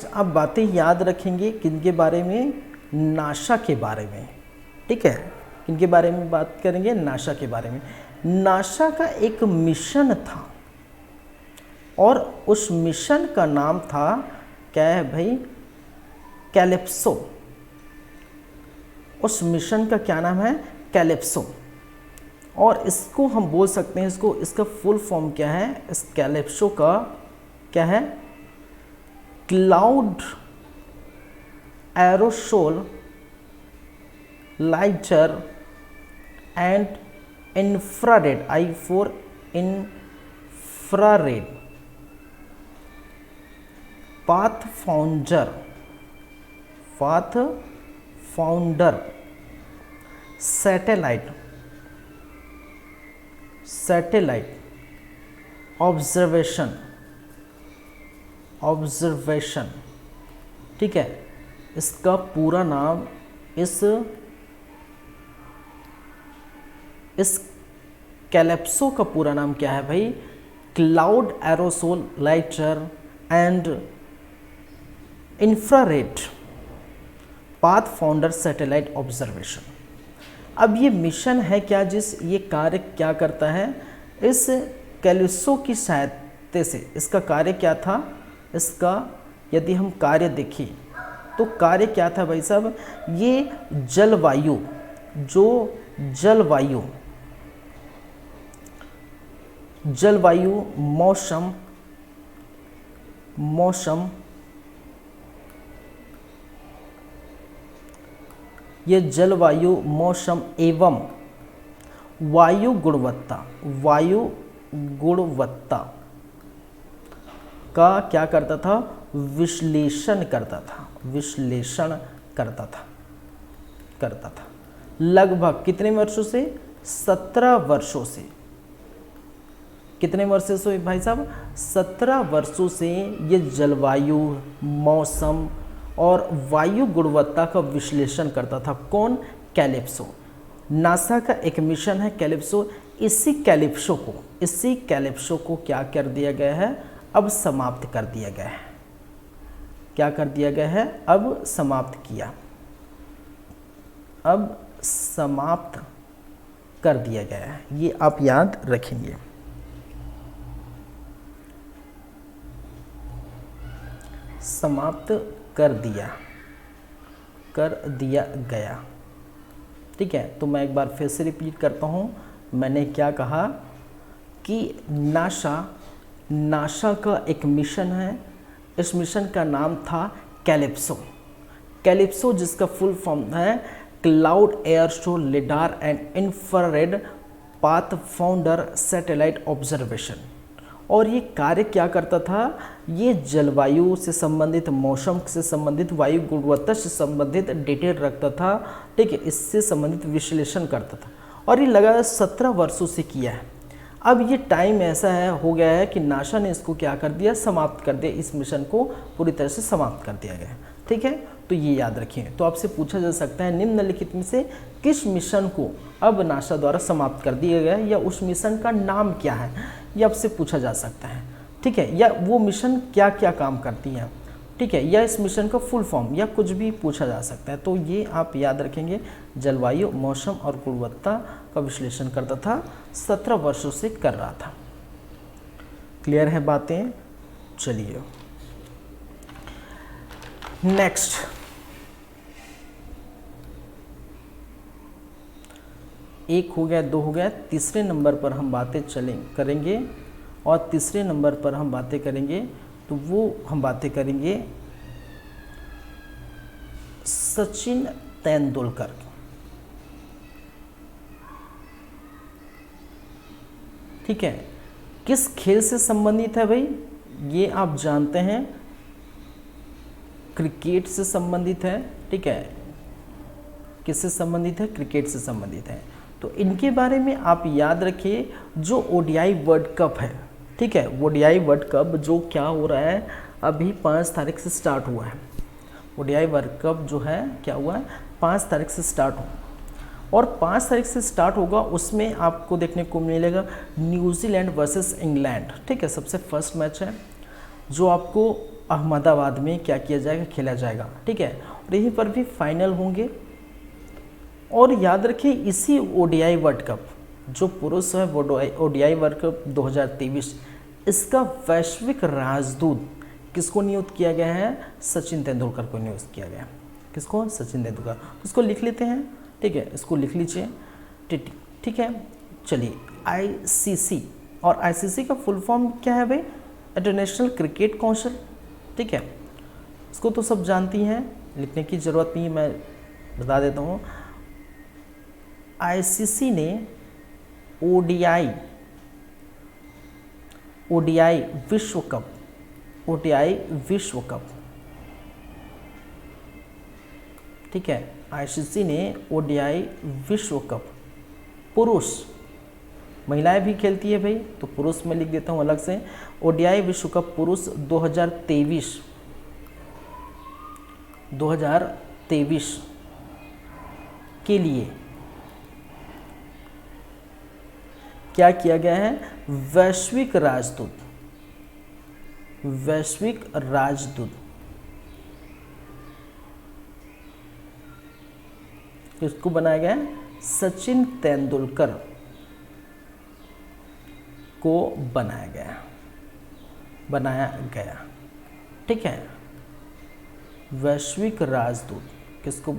आप बातें याद रखेंगे किनके बारे में? नासा के बारे में, ठीक है। किनके बारे में बात करेंगे? नासा के बारे में। नासा का एक मिशन था और उस मिशन का नाम था, क्या है भाई? कैलिप्सो। उस मिशन का क्या नाम है? कैलिप्सो। और इसको हम बोल सकते हैं, इसका फुल फॉर्म क्या है? इस कैलिप्सो का क्या है? Cloud aerosol lidar and infrared, I for infrared pathfinder satellite observation, ठीक है। इसका पूरा नाम, इस कैलिप्सो का पूरा नाम क्या है भाई? Cloud aerosol lidar and infrared pathfinder satellite observation. अब ये मिशन है क्या, ये कार्य क्या करता है? इस कैलिप्सो की सहायता से इसका कार्य क्या था? इसका यदि हम कार्य देखें तो कार्य क्या था भाई साहब? ये जलवायु, मौसम, ये जलवायु, मौसम एवं वायु गुणवत्ता का क्या करता था? विश्लेषण करता था। लगभग कितने वर्षों से? 17 वर्षों से। कितने वर्षों से भाई साहब? 17 वर्षों से ये जलवायु, मौसम और वायु गुणवत्ता का विश्लेषण करता था। कौन? कैलिप्सो। नासा का एक मिशन है कैलिप्सो। इसी कैलिप्सो को क्या कर दिया गया है? अब समाप्त कर दिया गया है। क्या कर दिया गया है? अब समाप्त किया, अब समाप्त कर दिया गया है। ये आप याद रखेंगे। समाप्त कर दिया गया। ठीक है, तो मैं एक बार फिर से रिपीट करता हूँ। मैंने क्या कहा कि नासा का एक मिशन है। इस मिशन का नाम था कैलिप्सो, जिसका फुल फॉर्म है cloud air show lidar and infrared path founder satellite observation. और ये कार्य क्या करता था? ये जलवायु से संबंधित, मौसम से संबंधित, वायु गुणवत्ता से संबंधित डिटेल रखता था। ठीक है, इससे संबंधित विश्लेषण करता था और ये लगातार 17 वर्षों से किया है। अब ये टाइम ऐसा है, हो गया है कि नासा ने इसको क्या कर दिया? समाप्त कर दिया। इस मिशन को पूरी तरह से समाप्त कर दिया गया। ठीक है, तो ये याद रखिए। तो आपसे पूछा जा सकता है निम्नलिखित में से किस मिशन को अब नासा द्वारा समाप्त कर दिया गया है, या उस मिशन का नाम क्या है, ये आपसे पूछा जा सकता है। ठीक है, या वो मिशन क्या क्या काम करती है। ठीक है, या इस मिशन का फुल फॉर्म, या कुछ भी पूछा जा सकता है। तो ये आप याद रखेंगे। जलवायु, मौसम और गुणवत्ता का विश्लेषण करता था, 17 वर्षों से कर रहा था। क्लियर है बातें? चलिए नेक्स्ट, एक हो गया, दो हो गया। तीसरे नंबर पर हम बातें करेंगे, और तीसरे नंबर पर हम बातें करेंगे तो वो हम बातें करेंगे सचिन तेंदुलकर। ठीक है, किस खेल से संबंधित है भाई? ये आप जानते हैं, क्रिकेट से संबंधित है। ठीक है, किससे संबंधित है? क्रिकेट से संबंधित है। तो इनके बारे में आप याद रखिए, जो ओडीआई वर्ल्ड कप है। ठीक है, ओडीआई वर्ल्ड कप जो क्या हो रहा है, अभी 5 तारीख से स्टार्ट हुआ है। ओडीआई वर्ल्ड कप जो है क्या हुआ है, 5 तारीख से स्टार्ट हुआ, और 5 तारीख से स्टार्ट होगा। उसमें आपको देखने को मिलेगा न्यूजीलैंड वर्सेस इंग्लैंड। ठीक है, सबसे फर्स्ट मैच है जो आपको अहमदाबाद में क्या किया जाएगा, खेला जाएगा। ठीक है, और यहीं पर भी फाइनल होंगे। और याद रखिए, इसी ओडीआई वर्ल्ड कप जो पुरुष है, ओडीआई वर्ल्ड कप 2023, इसका वैश्विक राजदूत किसको नियुक्त किया गया है? सचिन तेंदुलकर को नियुक्त किया गया है। किसको? सचिन तेंदुलकर। इसको लिख लेते हैं। ठीक है, इसको लिख लीजिए। ठीक है, चलिए आईसीसी, और आईसीसी का फुल फॉर्म क्या है भाई? International cricket council. ठीक है, इसको तो सब जानती हैं, लिखने की ज़रूरत नहीं, मैं बता देता हूँ। आईसीसी ने ओडीआई विश्व कप, ठीक है, आईसीसी ने ओडीआई विश्व कप पुरुष, महिलाएं भी खेलती है भाई, तो पुरुष में लिख देता हूँ अलग से। ओडीआई विश्व कप पुरुष 2023 के लिए क्या किया गया है? वैश्विक राजदूत किसको बनाया गया है? सचिन तेंदुलकर को बनाया गया। ठीक है, वैश्विक राजदूत किसको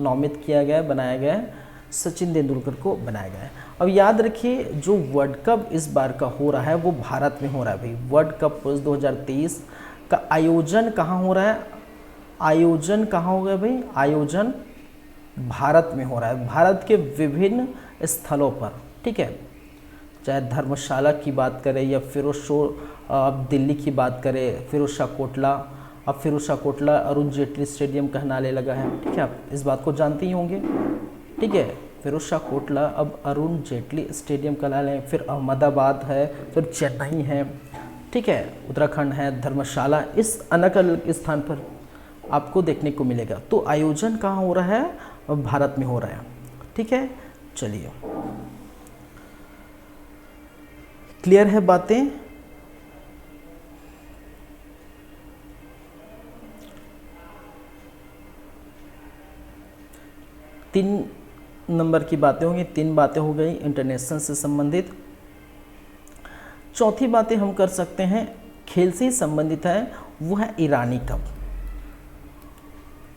नामित किया गया, बनाया गया है? सचिन तेंदुलकर को बनाया गया है। अब याद रखिए, जो वर्ल्ड कप इस बार का हो रहा है वो भारत में हो रहा है भाई। वर्ल्ड कप 2023 का आयोजन कहाँ हो रहा है? आयोजन कहाँ हो गया भाई? आयोजन भारत में हो रहा है, भारत के विभिन्न स्थलों पर। ठीक है, चाहे धर्मशाला की बात करें या अब दिल्ली की बात करें, फिरोज शाह कोटला अरुण जेटली स्टेडियम कहलाने लगा है। ठीक है, आप इस बात को जानते ही होंगे। ठीक है, फिरोज शाह कोटला अब अरुण जेटली स्टेडियम का नाम है, फिर अहमदाबाद है, फिर चेन्नई है, ठीक है, उत्तराखंड है, धर्मशाला, इस अलग अलग स्थान पर आपको देखने को मिलेगा। तो आयोजन कहाँ हो रहा है? भारत में हो रहा है, ठीक है। चलिए, क्लियर है बातें? तीन नंबर की बातें होंगी, 3 बातें हो गई इंटरनेशनल से संबंधित। चौथी बातें हम कर सकते हैं, खेल से संबंधित है, वो है ईरानी कप।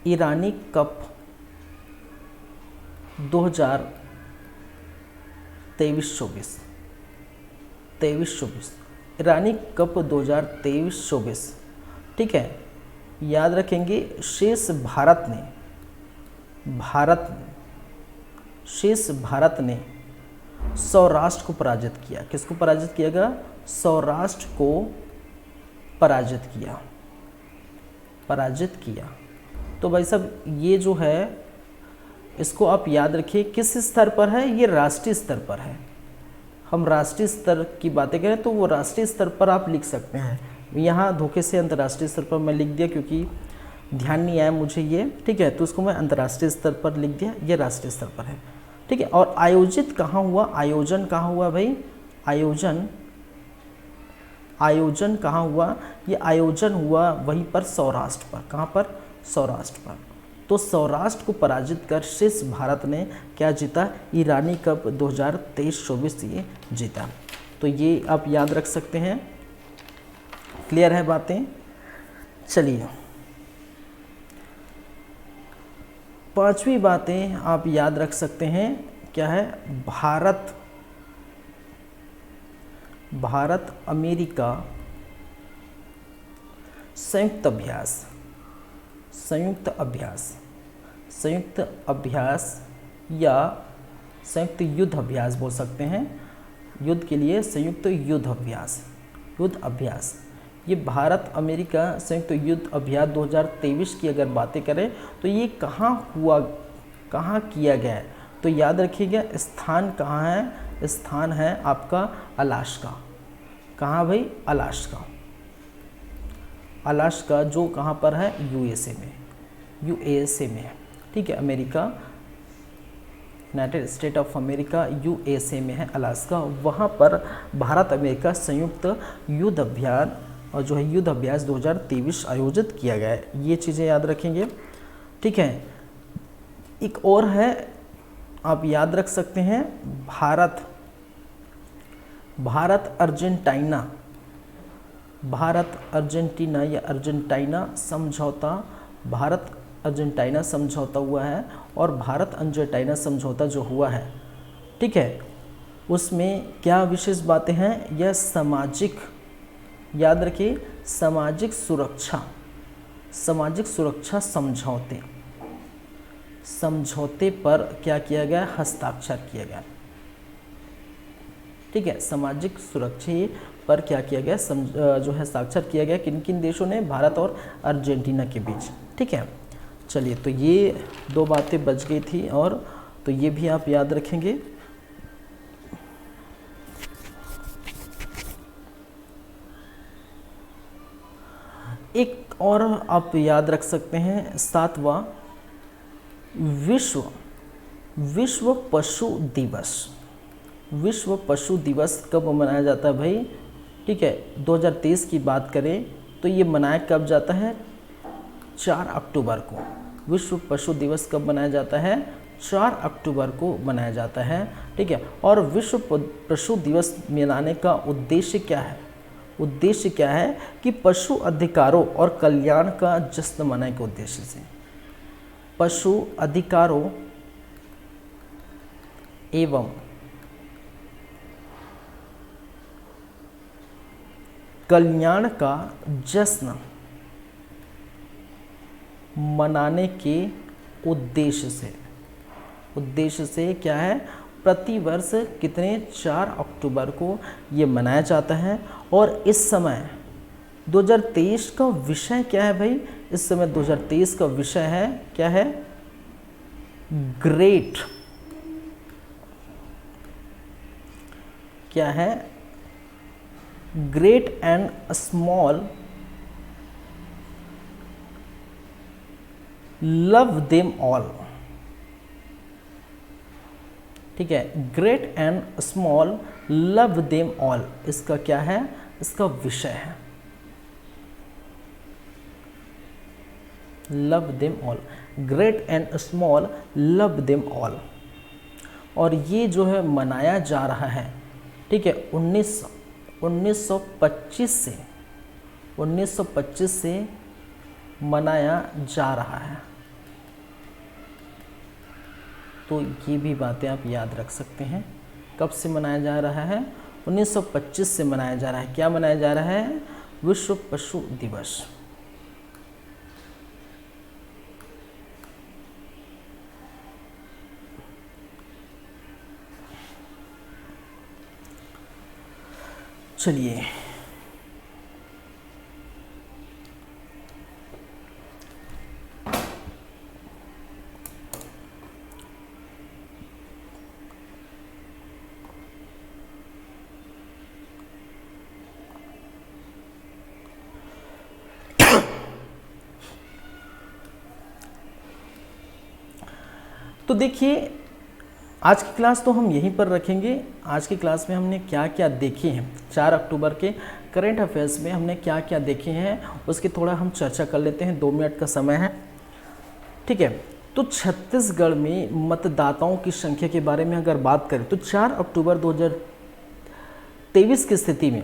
ईरानी कप 2023-24, 23-24, ईरानी कप 2023-24, ठीक है। याद रखेंगे, शेष भारत ने सौराष्ट्र को पराजित किया। किसको पराजित किया गया? सौराष्ट्र को पराजित किया। तो भाई साहब ये जो है, इसको आप याद रखिए, किस स्तर पर है? ये राष्ट्रीय स्तर पर है। हम राष्ट्रीय स्तर की बातें करें तो वो राष्ट्रीय स्तर पर आप लिख सकते हैं। यहाँ धोखे से अंतर्राष्ट्रीय स्तर पर मैं लिख दिया क्योंकि ध्यान नहीं आया मुझे ये, ठीक है, तो उसको मैं अंतर्राष्ट्रीय स्तर पर लिख दिया, ये राष्ट्रीय स्तर पर है, ठीक है। और आयोजित कहाँ हुआ? आयोजन कहाँ हुआ भाई? आयोजन कहाँ हुआ? ये आयोजन हुआ वहीं पर, सौराष्ट्र पर। कहाँ पर? सौराष्ट्र पर। तो सौराष्ट्र को पराजित कर शेष भारत ने क्या जीता? ईरानी कप 2023-24 ये जीता। तो ये आप याद रख सकते हैं। क्लियर है बातें? चलिए, 5वीं बातें आप याद रख सकते हैं, क्या है? भारत अमेरिका संयुक्त अभ्यास या संयुक्त युद्ध अभ्यास बोल सकते हैं। युद्ध के लिए संयुक्त युद्ध अभ्यास, ये भारत अमेरिका संयुक्त युद्ध अभ्यास 2023 की अगर बातें करें तो ये कहाँ हुआ, कहाँ किया गया है? तो याद रखिएगा, स्थान कहाँ है? स्थान है आपका अलास्का। कहाँ भाई? अलास्का जो कहाँ पर है? यूएसए में है, ठीक है। America, United state of America, USA में है अलास्का। वहाँ पर भारत अमेरिका संयुक्त युद्ध अभियान और जो है युद्ध अभ्यास 2023 आयोजित किया गया है। ये चीज़ें याद रखेंगे, ठीक है। एक और है, आप याद रख सकते हैं, भारत अर्जेंटीना या अर्जेंटीना समझौता, भारत अर्जेंटीना समझौता हुआ है और भारत अर्जेंटीना समझौता जो हुआ है, ठीक है, उसमें क्या विशेष बातें हैं? यह सामाजिक, याद रखिए, सामाजिक सुरक्षा समझौते पर क्या किया गया? हस्ताक्षर किया गया, ठीक है। सामाजिक सुरक्षा पर क्या किया गया? जो है हस्ताक्षर किया गया। किन किन देशों ने? भारत और अर्जेंटीना के बीच, ठीक है। चलिए, तो ये 2 बातें बच गई थी, और तो ये भी आप याद रखेंगे। एक और आप याद रख सकते हैं, 7वां विश्व पशु दिवस कब मनाया जाता है भाई? ठीक है, 2023 की बात करें तो ये मनाया कब जाता है? 4 अक्टूबर को। विश्व पशु दिवस कब मनाया जाता है? 4 अक्टूबर को मनाया जाता है, ठीक है। और विश्व पशु दिवस मनाने का उद्देश्य क्या है? उद्देश्य क्या है कि पशु अधिकारों और कल्याण का जश्न मनाने के उद्देश्य से पशु अधिकारों एवं कल्याण का जश्न मनाने के उद्देश्य से क्या है? प्रतिवर्ष कितने? 4 अक्टूबर को ये मनाया जाता है। और इस समय 2023 का विषय क्या है भाई? इस समय 2023 का विषय है क्या है? ग्रेट क्या है, great and small love them all. ठीक है, great and small love them all, इसका क्या है, इसका विषय है love them all, great and small love them all. और ये जो है मनाया जा रहा है, ठीक है, 1925 से मनाया जा रहा है। तो ये भी बातें आप याद रख सकते हैं। कब से मनाया जा रहा है, 1925 से मनाया जा रहा है। क्या मनाया जा रहा है, विश्व पशु दिवस। चलिए तो देखिए, आज की क्लास तो हम यहीं पर रखेंगे। आज की क्लास में हमने क्या क्या देखे हैं, 4 अक्टूबर के करंट अफेयर्स में हमने क्या क्या देखे हैं, उसकी थोड़ा हम चर्चा कर लेते हैं। 2 मिनट का समय है, ठीक है। तो छत्तीसगढ़ में मतदाताओं की संख्या के बारे में अगर बात करें तो 4 अक्टूबर 2023 की स्थिति में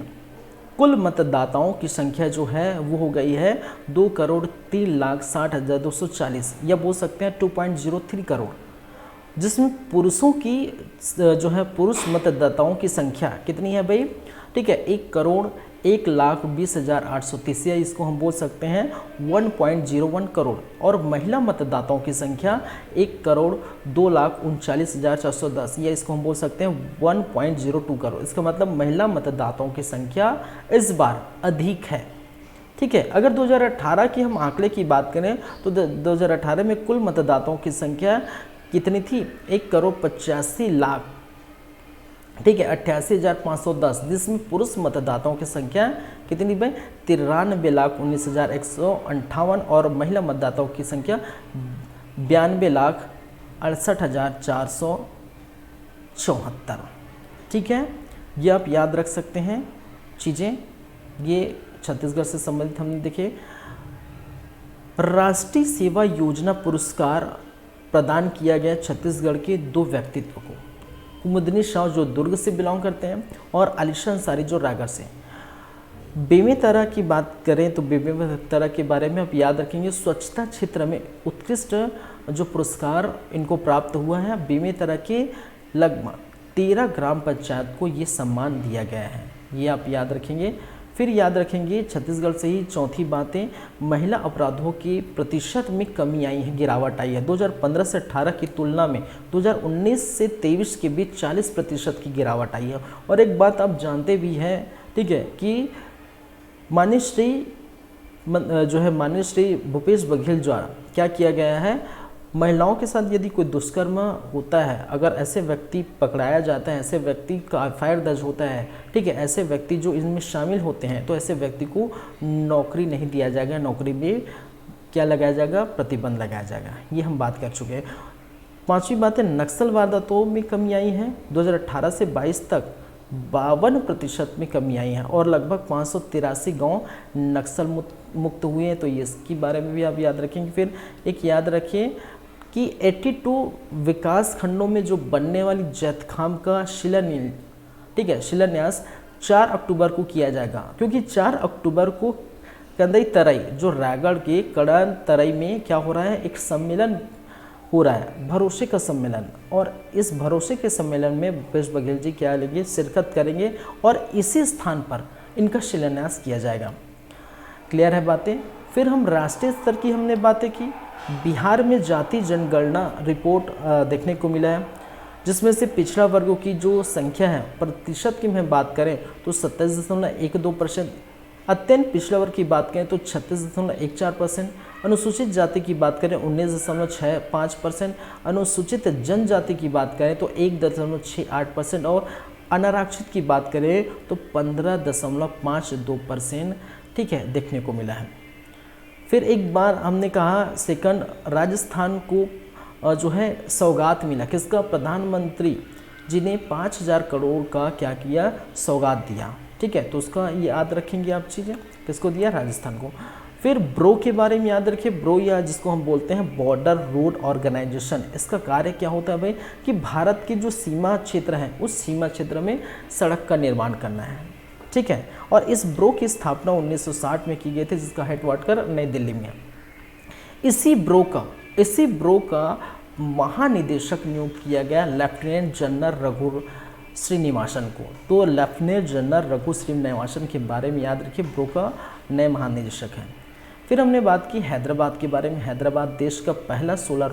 कुल मतदाताओं की संख्या जो है वो हो गई है 2,03,60,240, या बोल सकते हैं 2.03 करोड़, जिसमें पुरुषों की जो है पुरुष मतदाताओं की संख्या कितनी है भाई, ठीक है, 1,01,20,830, या इसको हम बोल सकते हैं 1.01 करोड़। और महिला मतदाताओं की संख्या 1,02,39,410, या इसको हम बोल सकते हैं 1.02 करोड़। इसका मतलब महिला मतदाताओं की संख्या इस बार अधिक है, ठीक है। अगर 2018 की हम आंकड़े की बात करें तो 2018 में कुल मतदाताओं की संख्या कितनी थी, 1,85,00,000, ठीक है, 88,510, जिसमें पुरुष मतदाताओं की संख्या कितनी भाई, 93,19,158, और महिला मतदाताओं की संख्या 92,68,474, ठीक है। ये आप याद रख सकते हैं चीज़ें। ये छत्तीसगढ़ से संबंधित हमने देखे। राष्ट्रीय सेवा योजना पुरस्कार प्रदान किया गया छत्तीसगढ़ के 2 व्यक्तित्व को, कुमुदनी साव जो दुर्ग से बिलोंग करते हैं और आलिशा अंसारी जो रायगढ़ से। बेमेतरा की बात करें तो बेमेतरा के बारे में आप याद रखेंगे, स्वच्छता क्षेत्र में उत्कृष्ट जो पुरस्कार इनको प्राप्त हुआ है। बेमेतरा के लगभग 13 ग्राम पंचायत को ये सम्मान दिया गया है, ये आप याद रखेंगे। फिर याद रखेंगे छत्तीसगढ़ से ही चौथी बातें, महिला अपराधों की प्रतिशत में कमी आई है, गिरावट आई है। 2015 से 18 की तुलना में 2019 से 23 के बीच 40% की गिरावट आई है। और एक बात आप जानते भी हैं, ठीक है, कि माननीय श्री भूपेश बघेल द्वारा क्या किया गया है, महिलाओं के साथ यदि कोई दुष्कर्म होता है, अगर ऐसे व्यक्ति पकड़ाया जाता है, ऐसे व्यक्ति का एफआईआर दर्ज होता है, ठीक है, ऐसे व्यक्ति जो इनमें शामिल होते हैं, तो ऐसे व्यक्ति को नौकरी नहीं दिया जाएगा, नौकरी में क्या लगाया जाएगा, प्रतिबंध लगाया जाएगा। ये हम बात कर चुके हैं। 5वीं बात है, नक्सल वारदातों में कमी आई है। 2018 से 22 तक 52% में कमी आई है, और लगभग 583 गाँव नक्सल मुक्त हुए हैं। तो ये इसके बारे में भी आप याद रखेंगे। फिर एक याद रखिए कि 82 विकास खंडों में जो बनने वाली जैतखाम का शिलान्यास, ठीक है, शिलान्यास 4 अक्टूबर को किया जाएगा, क्योंकि 4 अक्टूबर को कंदई तराई जो रायगढ़ के कड़ा तराई में क्या हो रहा है, एक सम्मेलन हो रहा है, भरोसे का सम्मेलन। और इस भरोसे के सम्मेलन में भूपेश बघेल जी क्या लेंगे, शिरकत करेंगे, और इसी स्थान पर इनका शिलान्यास किया जाएगा। क्लियर है बातें। फिर हम राष्ट्रीय स्तर की हमने बातें की। बिहार में जाति जनगणना रिपोर्ट देखने को मिला है, जिसमें से पिछड़ा वर्गों की जो संख्या है, प्रतिशत की मैं बात करें तो 27.12%, अत्यंत पिछड़ा वर्ग की बात करें तो 36.14%, अनुसूचित जाति की बात करें 19.65%, अनुसूचित जनजाति की बात करें तो 1.68%, और अनारक्षित की बात करें तो 15.52%, ठीक है, देखने को मिला है। फिर एक बार हमने कहा सेकंड, राजस्थान को जो है सौगात मिला, किसका? प्रधानमंत्री जी ने 5,000 करोड़ का क्या किया? सौगात दिया, ठीक है। तो उसका ये याद रखेंगे आप चीज़ें, किसको दिया? राजस्थान को। फिर ब्रो के बारे में याद रखिए, ब्रो या जिसको हम बोलते हैं बॉर्डर रोड ऑर्गेनाइजेशन, इसका कार्य क्या होता है भाई कि भारत की जो सीमा क्षेत्र है उस सीमा क्षेत्र में सड़क का निर्माण करना है, ठीक है। और इस ब्रो की स्थापना 1960 में की गई थी, जिसका हेडक्वार्टर नई दिल्ली में है। इसी ब्रो का महानिदेशक नियुक्त किया गया लेफ्टिनेंट जनरल रघु श्रीनिवासन को। तो लेफ्टिनेंट जनरल रघु श्रीनिवासन के बारे में याद रखिए, ब्रो का नए महानिदेशक हैं। फिर हमने बात की हैदराबाद के बारे में। हैदराबाद देश का पहला 16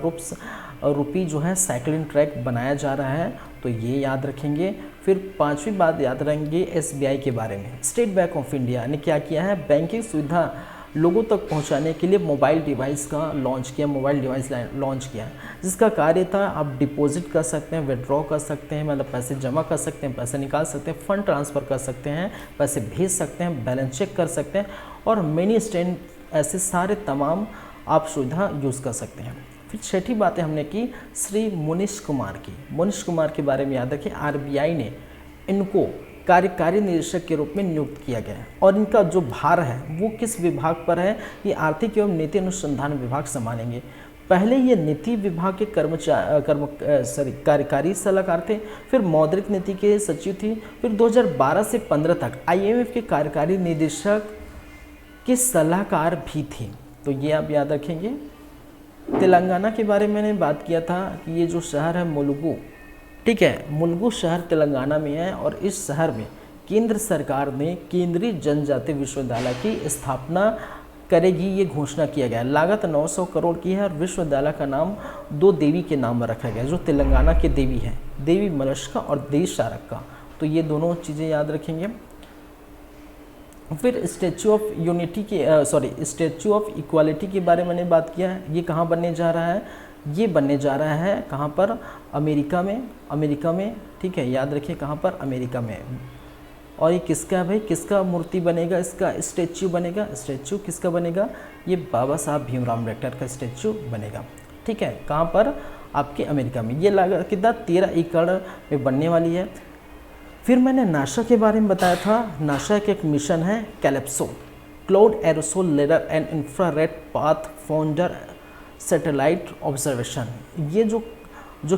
रुपी जो है साइकिलिंग ट्रैक बनाया जा रहा है, तो ये याद रखेंगे। फिर पांचवी बात याद रखेंगे एसबीआई के बारे में। स्टेट बैंक ऑफ इंडिया ने क्या किया है? बैंकिंग सुविधा लोगों तक पहुंचाने के लिए मोबाइल डिवाइस का लॉन्च किया, मोबाइल डिवाइस लॉन्च किया, जिसका कार्य था आप डिपॉजिट कर सकते हैं, विड्रॉ कर सकते हैं, मतलब पैसे जमा कर सकते हैं, पैसे निकाल सकते हैं, फंड ट्रांसफ़र कर सकते हैं, पैसे भेज सकते हैं, बैलेंस चेक कर सकते हैं, और मनी स्टैंड, ऐसे सारे तमाम आप सुविधा यूज़ कर सकते हैं। फिर छठी बातें हमने की श्री मुनीश कुमार की। मुनीश कुमार के बारे में याद रखिए, आरबीआई ने इनको कार्यकारी निदेशक के रूप में नियुक्त किया गया है, और इनका जो भार है वो किस विभाग पर है? ये आर्थिक एवं नीति अनुसंधान विभाग संभालेंगे। पहले ये नीति विभाग के कार्यकारी सलाहकार थे, फिर मौद्रिक नीति के सचिव थे, फिर 2012 से 15 तक IMF के कार्यकारी निदेशक के सलाहकार भी थे। तो ये आप याद रखेंगे। तेलंगाना के बारे में मैंने बात किया था कि ये जो शहर है मुलुगु, ठीक है, मुलुगु शहर तेलंगाना में है, और इस शहर में केंद्र सरकार ने केंद्रीय जनजातीय विश्वविद्यालय की स्थापना करेगी, ये घोषणा किया गया। लागत 900 करोड़ की है, और विश्वविद्यालय का नाम 2 देवी के नाम पर रखा गया, जो तेलंगाना के देवी हैं, देवी मलस्का और देवी शारक्का। तो ये दोनों चीज़ें याद रखेंगे। फिर स्टैचू ऑफ यूनिटी के स्टैचू ऑफ इक्वालिटी के बारे में मैंने बात किया है। ये कहाँ बनने जा रहा है? ये बनने जा रहा है कहाँ पर? अमेरिका में, ठीक है, याद रखिए कहाँ पर? अमेरिका में। और ये किसका है भाई? किसका मूर्ति बनेगा? इसका स्टैचू बनेगा। स्टैचू किसका बनेगा? ये बाबा साहब भीमराव अम्बेडकर का स्टैचू बनेगा, ठीक है। कहाँ पर? आपके अमेरिका में। ये लागत कितना? 13 एकड़ में बनने वाली है। फिर मैंने नासा के बारे में बताया था। नासा का एक मिशन है calypso, cloud aerosol ladder and infrared path founder satellite observation. ये जो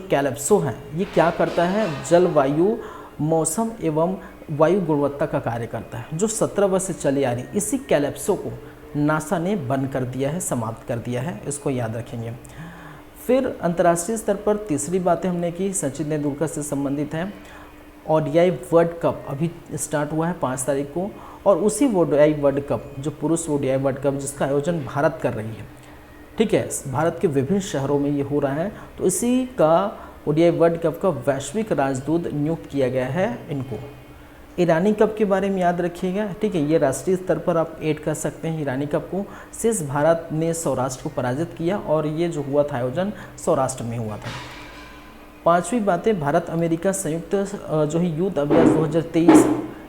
कैलिप्सो है ये क्या करता है? जलवायु, मौसम एवं वायु गुणवत्ता का कार्य करता है, जो 17 वर्ष से चली आ रही। इसी कैलिप्सो को नासा ने बंद कर दिया है, समाप्त कर दिया है, इसको याद रखेंगे। फिर अंतर्राष्ट्रीय स्तर पर तीसरी बातें हमने की, सचिन तेंदुलकर से संबंधित है। ODI वर्ल्ड कप अभी स्टार्ट हुआ है 5 तारीख को, और उसी ODI वर्ल्ड कप, जो पुरुष ODI वर्ल्ड कप जिसका आयोजन भारत कर रही है, ठीक है, भारत के विभिन्न शहरों में ये हो रहा है। तो इसी का ODI वर्ल्ड कप का वैश्विक राजदूत नियुक्त किया गया है इनको। ईरानी कप के बारे में याद रखिएगा, ठीक है, ये राष्ट्रीय स्तर पर आप ऐड कर सकते हैं ईरानी कप को। शेष भारत ने सौराष्ट्र को पराजित किया, और ये जो हुआ था आयोजन सौराष्ट्र में हुआ था। पांचवी बातें, भारत अमेरिका संयुक्त जो है युद्ध अभ्यास 2023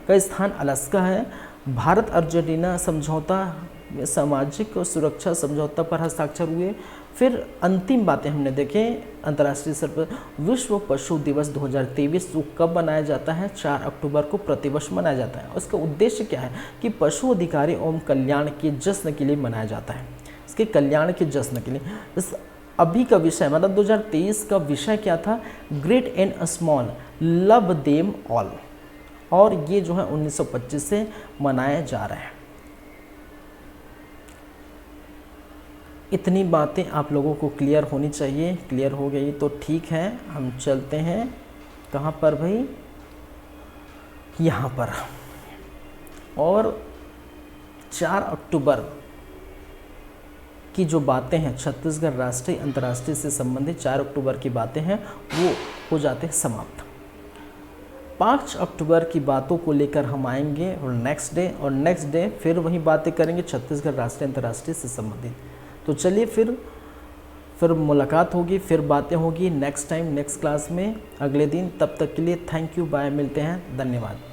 का स्थान अलास्का है। भारत अर्जेंटीना समझौता, सामाजिक और सुरक्षा समझौता पर हस्ताक्षर हुए। फिर अंतिम बातें हमने देखें अंतर्राष्ट्रीय स्तर पर, विश्व पशु दिवस 2023 जो कब मनाया जाता है? 4 अक्टूबर को प्रतिवर्ष मनाया जाता है। उसका उद्देश्य क्या है कि पशु अधिकारी एवं कल्याण के जश्न के लिए मनाया जाता है, इसके कल्याण के जश्न के लिए। इस अभी का विषय मतलब 2023 का विषय क्या था? Great and small love them all, और ये जो है 1925 से मनाया जा रहा है। इतनी बातें आप लोगों को क्लियर होनी चाहिए। क्लियर हो गई तो ठीक है, हम चलते हैं कहाँ पर भाई? यहाँ पर। और 4 अक्टूबर की जो बातें हैं छत्तीसगढ़ राष्ट्रीय अंतर्राष्ट्रीय से संबंधित 4 अक्टूबर की बातें हैं वो हो जाते हैं समाप्त। 5 अक्टूबर की बातों को लेकर हम आएंगे और नेक्स्ट डे फिर वही बातें करेंगे छत्तीसगढ़ राष्ट्रीय अंतर्राष्ट्रीय से संबंधित। तो चलिए फिर मुलाकात होगी, फिर बातें होगी नेक्स्ट टाइम नेक्स्ट क्लास में अगले दिन। तब तक के लिए थैंक यू, बाय, मिलते हैं, धन्यवाद।